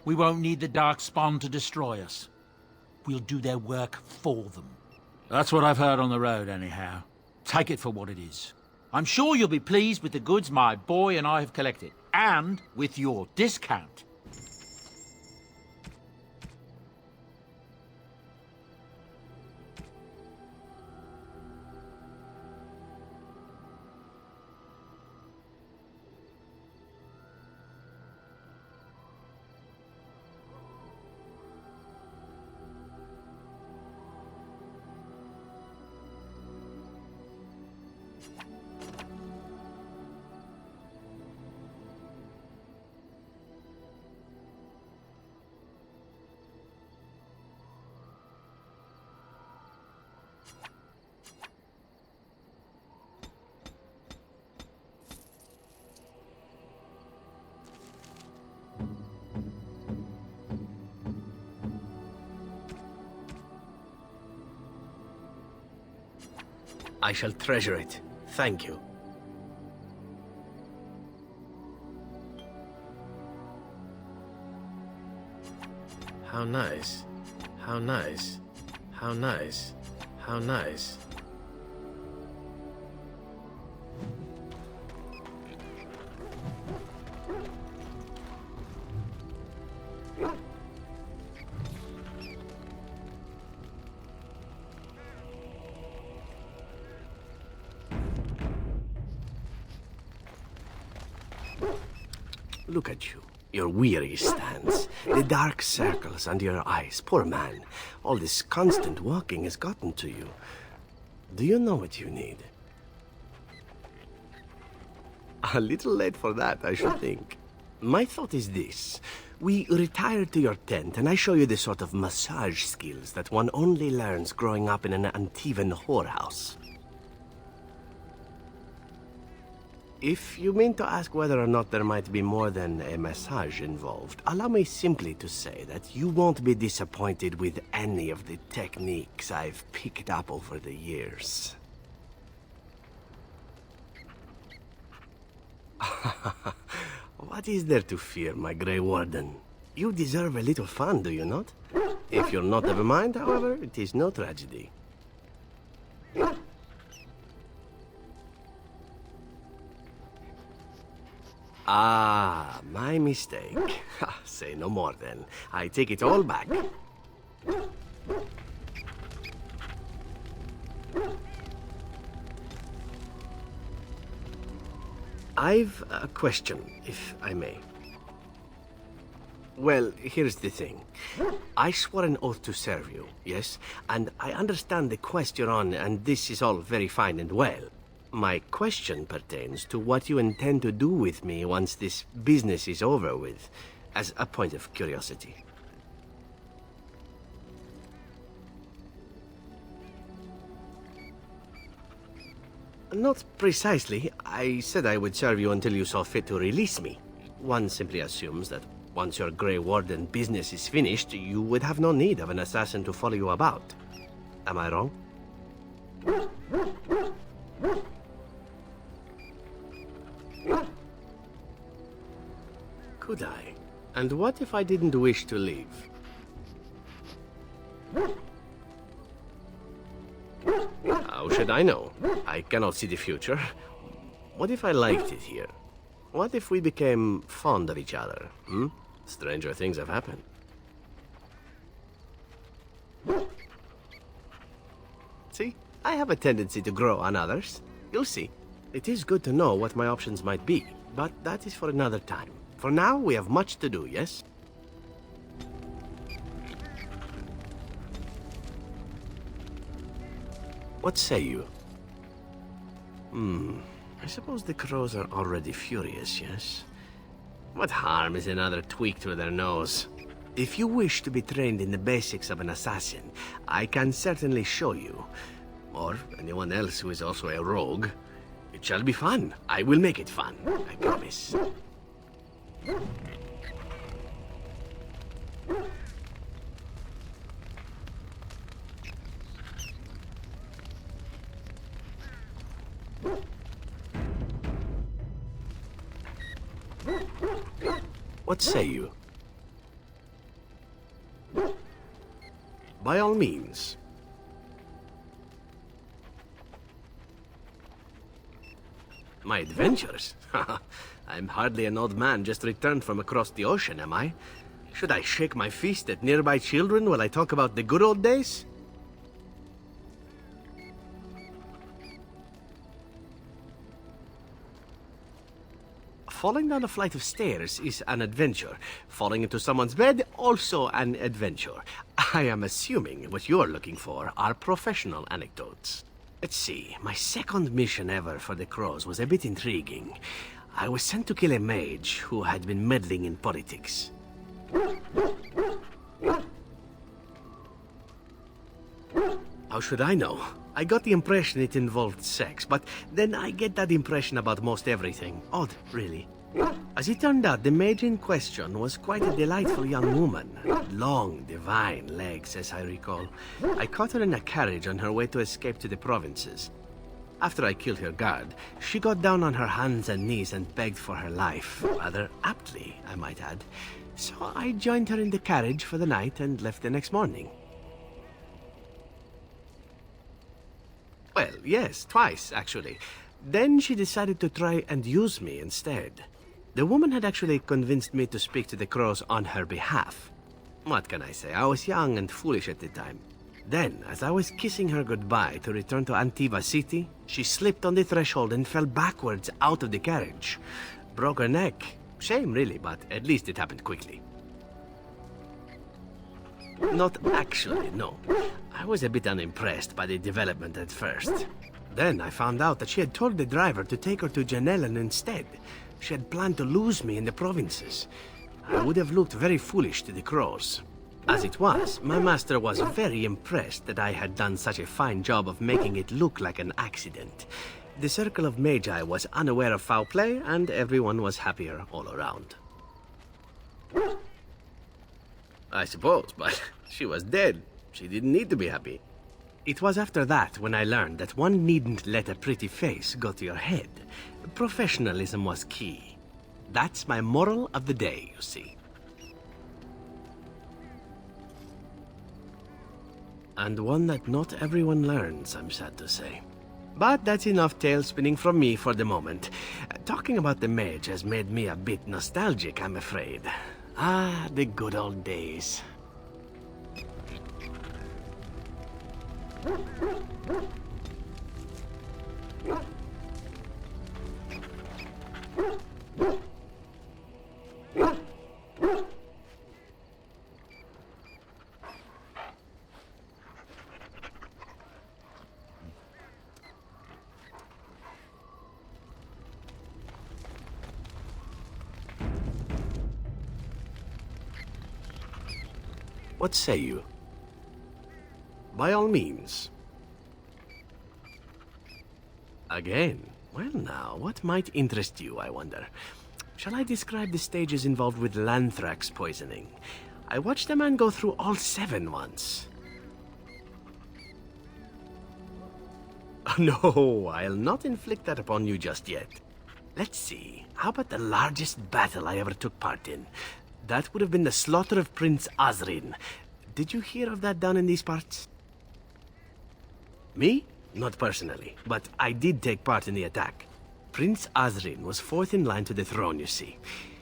we won't need the Dark Spawn to destroy us. We'll do their work for them. That's what I've heard on the road, anyhow. Take it for what it is. I'm sure you'll be pleased with the goods my boy and I have collected, and with your discount. I shall treasure it. Thank you. How nice. How nice. How nice. How nice. Look at you. Your weary stance. The dark circles under your eyes. Poor man. All this constant walking has gotten to you. Do you know what you need? A little late for that, I should think. My thought is this. We retire to your tent and I show you the sort of massage skills that one only learns growing up in an Antivan whorehouse. If you mean to ask whether or not there might be more than a massage involved, allow me simply to say that you won't be disappointed with any of the techniques I've picked up over the years. What is there to fear, my Grey Warden? You deserve a little fun, do you not? If you're not of a mind, however, it is no tragedy. Ah, my mistake. Say no more then. I take it all back. I've a question, if I may. Well, here's the thing. I swore an oath to serve you, yes? And I understand the quest you're on, and this is all very fine and well. My question pertains to what you intend to do with me once this business is over with, as a point of curiosity. Not precisely. I said I would serve you until you saw fit to release me. One simply assumes that once your Grey Warden business is finished, you would have no need of an assassin to follow you about. Am I wrong? Could I? And what if I didn't wish to leave? How should I know? I cannot see the future. What if I liked it here? What if we became fond of each other? Stranger things have happened. See? I have a tendency to grow on others. You'll see. It is good to know what my options might be, but that is for another time. For now, we have much to do, yes? What say you? I suppose the crows are already furious, yes? What harm is another tweak to their nose? If you wish to be trained in the basics of an assassin, I can certainly show you. Or anyone else who is also a rogue. It shall be fun. I will make it fun, I promise. What say you? By all means. My adventures? I'm hardly an old man just returned from across the ocean, am I? Should I shake my fist at nearby children while I talk about the good old days? Falling down a flight of stairs is an adventure. Falling into someone's bed, also an adventure. I am assuming what you're looking for are professional anecdotes. Let's see, my second mission ever for the Crows was a bit intriguing. I was sent to kill a mage who had been meddling in politics. How should I know? I got the impression it involved sex, but then I get that impression about most everything. Odd, really. As it turned out, the mage in question was quite a delightful young woman. Long, divine legs, as I recall. I caught her in a carriage on her way to escape to the provinces. After I killed her guard, she got down on her hands and knees and begged for her life. Rather aptly, I might add. So I joined her in the carriage for the night and left the next morning. Well, yes, twice, actually. Then she decided to try and use me instead. The woman had actually convinced me to speak to the Crows on her behalf. What can I say? I was young and foolish at the time. Then, as I was kissing her goodbye to return to Antiva City, she slipped on the threshold and fell backwards out of the carriage. Broke her neck. Shame, really, but at least it happened quickly. Not actually, no. I was a bit unimpressed by the development at first. Then I found out that she had told the driver to take her to Janellen instead. She had planned to lose me in the provinces. I would have looked very foolish to the Crows. As it was, my master was very impressed that I had done such a fine job of making it look like an accident. The Circle of Magi was unaware of foul play, and everyone was happier all around. I suppose, but she was dead. She didn't need to be happy. It was after that when I learned that one needn't let a pretty face go to your head. Professionalism was key. That's my moral of the day, you see. And one that not everyone learns, I'm sad to say. But that's enough tale spinning from me for the moment. Talking about the mage has made me a bit nostalgic, I'm afraid. Ah, the good old days. What say you? By all means. Again? Well now, what might interest you, I wonder? Shall I describe the stages involved with Lanthrax poisoning? I watched a man go through all 7 once. No, I'll not inflict that upon you just yet. Let's see, how about the largest battle I ever took part in? That would have been the slaughter of Prince Azrin. Did you hear of that down in these parts? Me? Not personally, but I did take part in the attack. Prince Azrin was 4th in line to the throne, you see.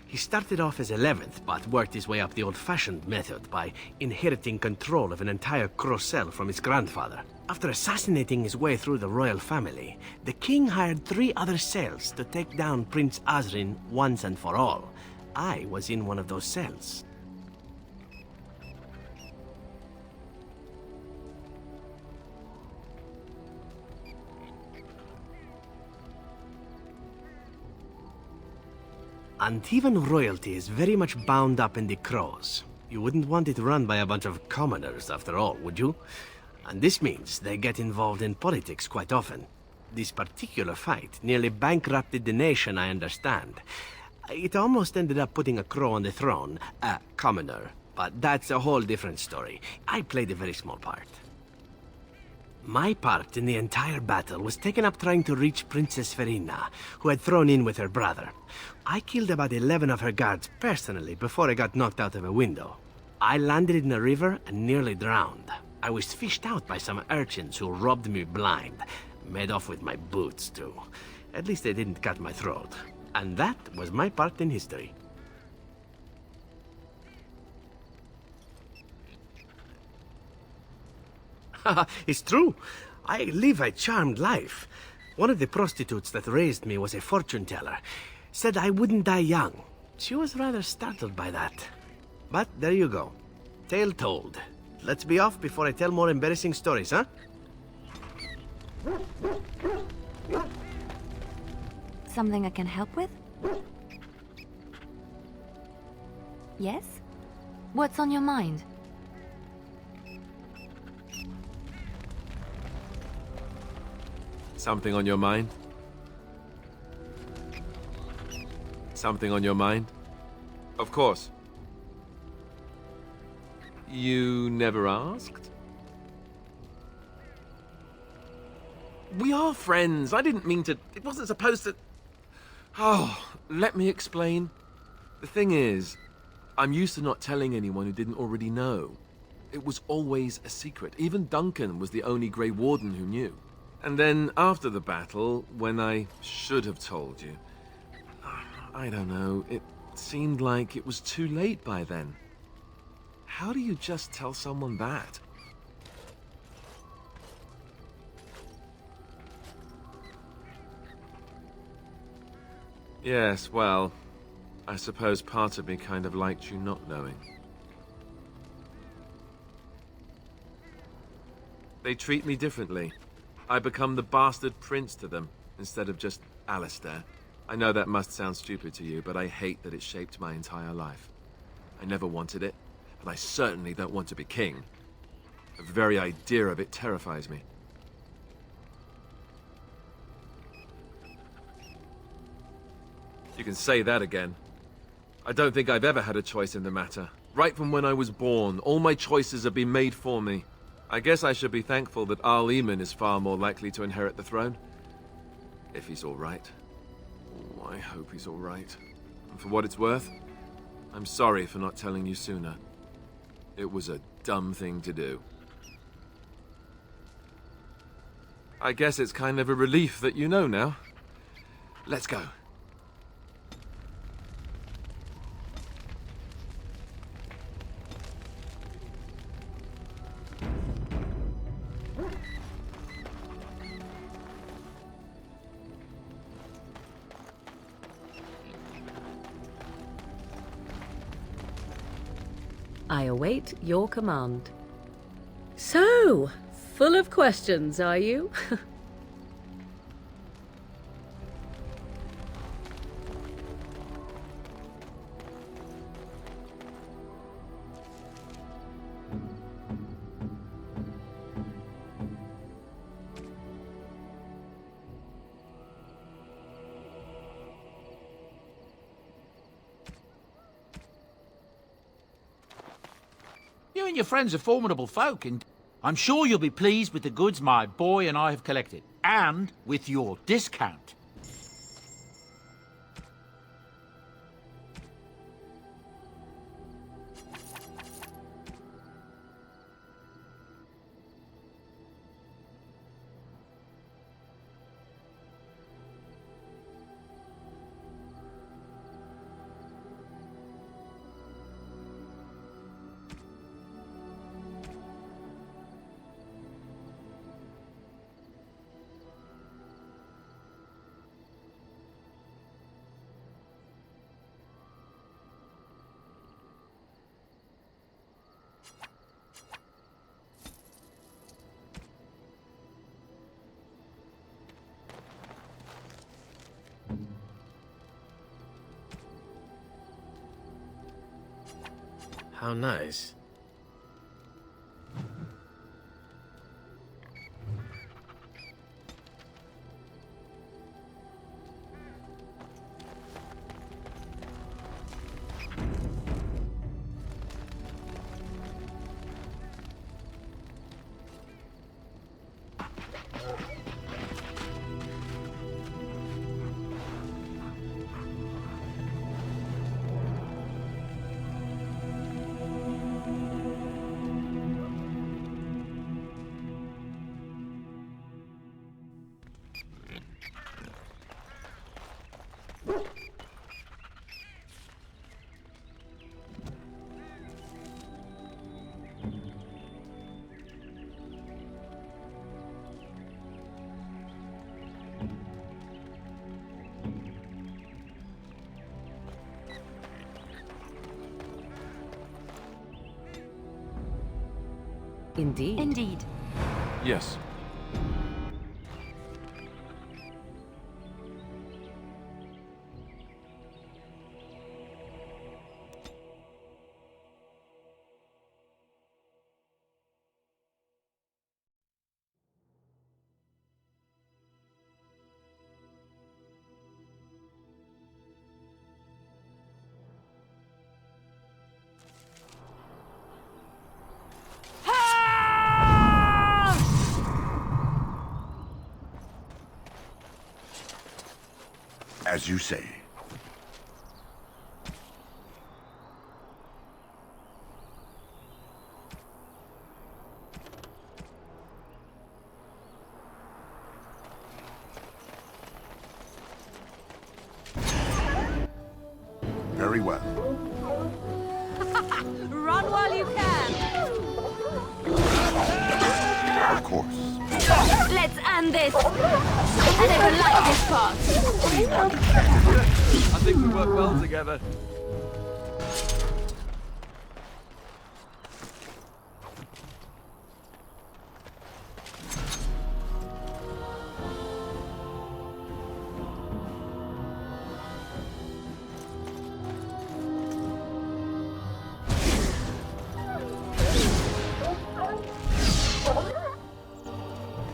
He started off as 11th, but worked his way up the old-fashioned method by inheriting control of an entire Crocel from his grandfather. After assassinating his way through the royal family, the king hired 3 other cells to take down Prince Azrin once and for all. I was in one of those cells. Antivan royalty is very much bound up in the Crows. You wouldn't want it run by a bunch of commoners, after all, would you? And this means they get involved in politics quite often. This particular fight nearly bankrupted the nation, I understand. It almost ended up putting a Crow on the throne, a commoner. But that's a whole different story. I played a very small part. My part in the entire battle was taken up trying to reach Princess Verina, who had thrown in with her brother. I killed about 11 of her guards personally before I got knocked out of a window. I landed in a river and nearly drowned. I was fished out by some urchins who robbed me blind. Made off with my boots, too. At least they didn't cut my throat. And that was my part in history. It's true. I live a charmed life. One of the prostitutes that raised me was a fortune teller. Said I wouldn't die young. She was rather startled by that. But there you go. Tale told. Let's be off before I tell more embarrassing stories, huh? Something I can help with? Yes? What's on your mind? Something on your mind? Something on your mind? Of course. You never asked? We are friends. I didn't mean to... It wasn't supposed to... Oh, let me explain. The thing is, I'm used to not telling anyone who didn't already know. It was always a secret. Even Duncan was the only Grey Warden who knew. And then, after the battle, when I should have told you... I don't know, it seemed like it was too late by then. How do you just tell someone that? Yes, well, I suppose part of me kind of liked you not knowing. They treat me differently. I become the bastard prince to them, instead of just Alistair. I know that must sound stupid to you, but I hate that it shaped my entire life. I never wanted it, and I certainly don't want to be king. The very idea of it terrifies me. You can say that again. I don't think I've ever had a choice in the matter. Right from when I was born, all my choices have been made for me. I guess I should be thankful that Arl Eamon is far more likely to inherit the throne. If he's all right. Oh, I hope he's all right. And for what it's worth, I'm sorry for not telling you sooner. It was a dumb thing to do. I guess it's kind of a relief that you know now. Let's go. I await your command. So, full of questions, are you? You and your friends are formidable folk, and I'm sure you'll be pleased with the goods my boy and I have collected. And with your discount. How nice. Indeed. Indeed. Yes. As you say. Very well. Run while you can! Of course. Let's end this! I never liked this part! I think we work well together.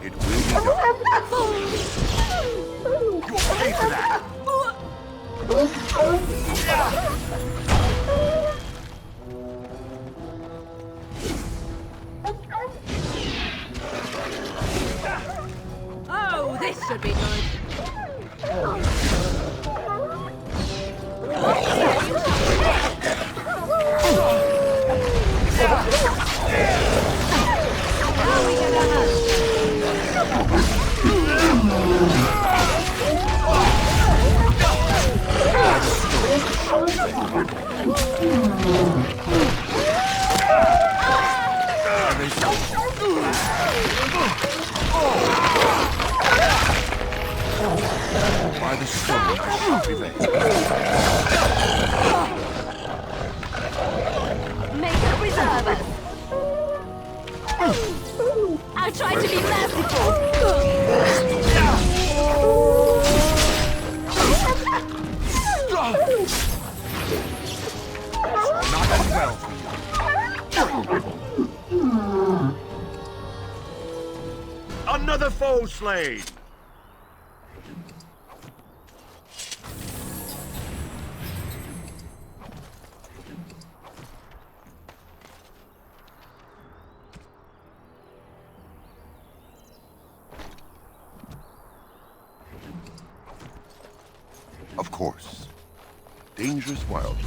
It will be done. You'll pay for that. Oh, this should be good. By the stone, I shall prevail. Make her I'll try to be merciful. Not as well for you. Another foe slain! Of course. Dangerous wildlife.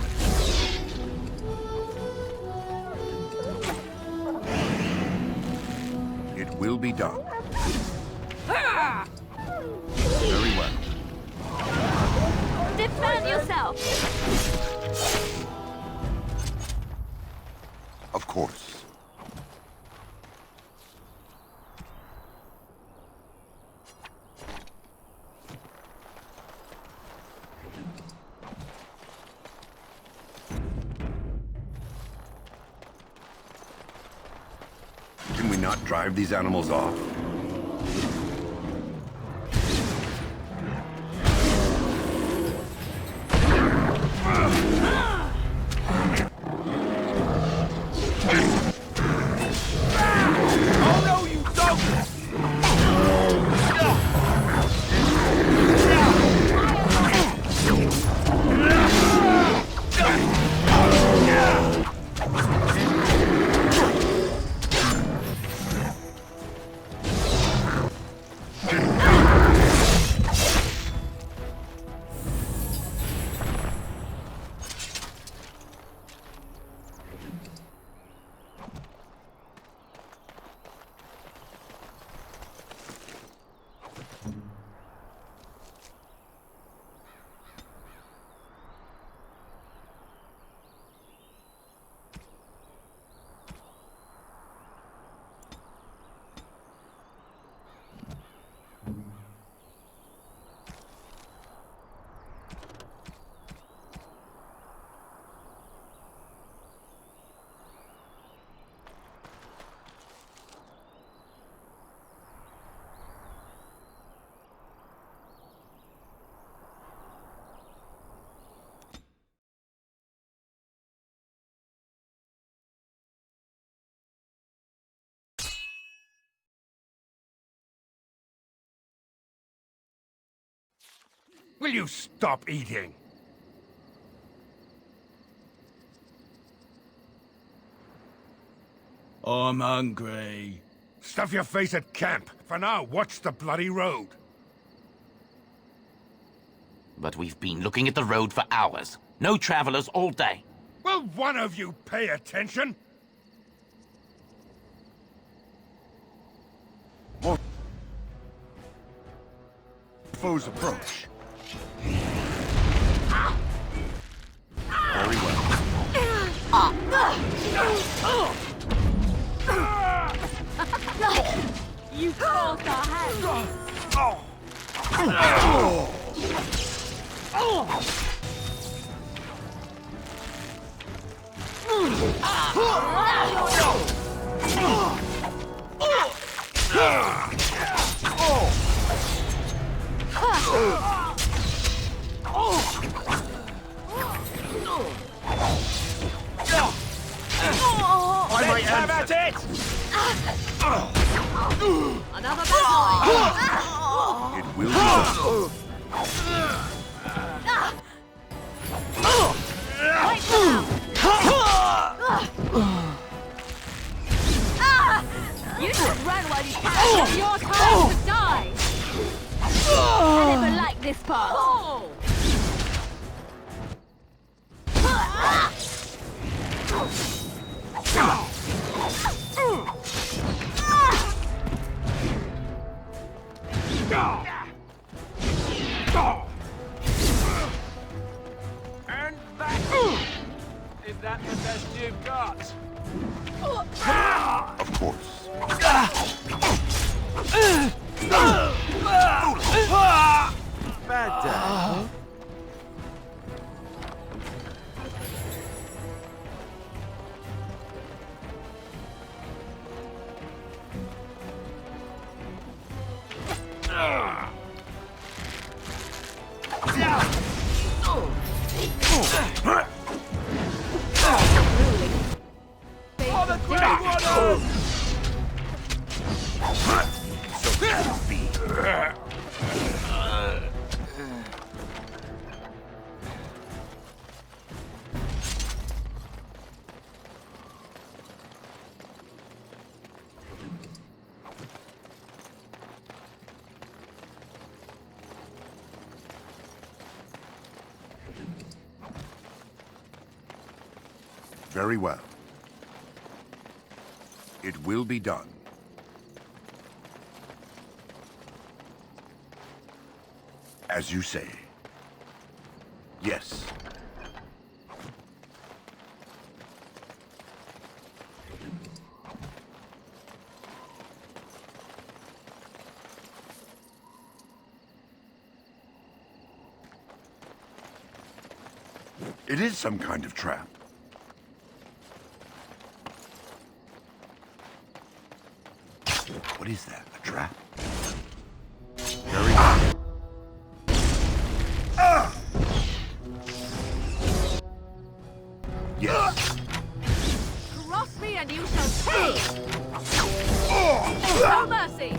It will be done. Very well. Defend yourself. Of course. Can we not drive these animals off? Oh no, you don't! Will you stop eating? I'm hungry. Stuff your face at camp. For now, watch the bloody road. But we've been looking at the road for hours. No travelers all day. Will one of you pay attention? More foes approach. Very well. You forced our hand. Let's have at it! Another bad It will be done. You should run while you can. It's your time to die. I never liked this part. And that... Is that the best you've got? Of course. Bad day, huh? For the Grey Waters! Very well. It will be done. As you say. Yes. It is some kind of trap. What is that? A trap? Very good. Yes. Cross me and you shall pay! No mercy!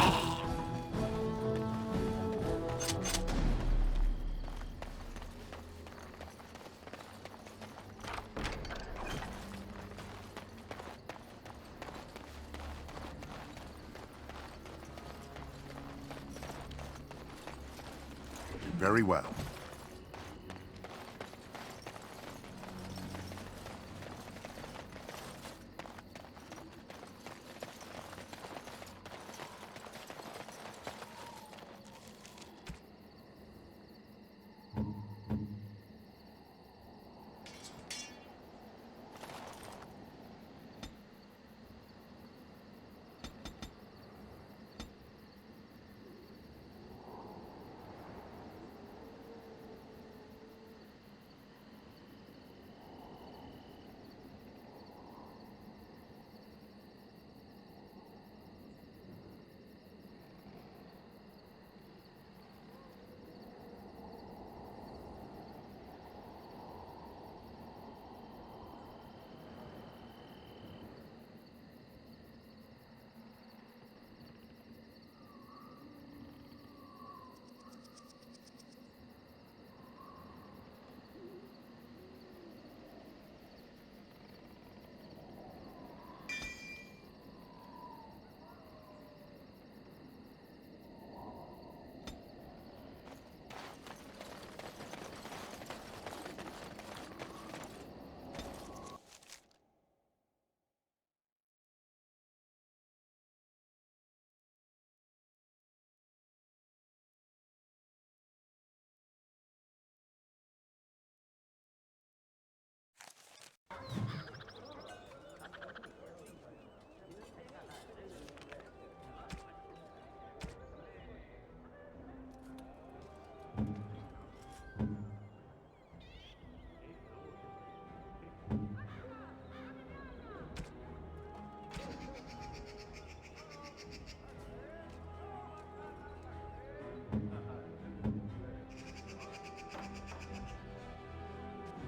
Very well.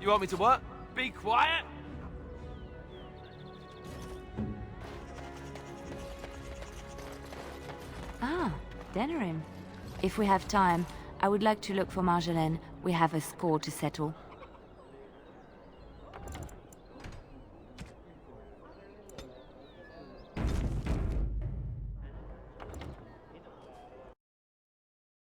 You want me to what? Be quiet? Ah, Denerim. If we have time, I would like to look for Marjolaine. We have a score to settle.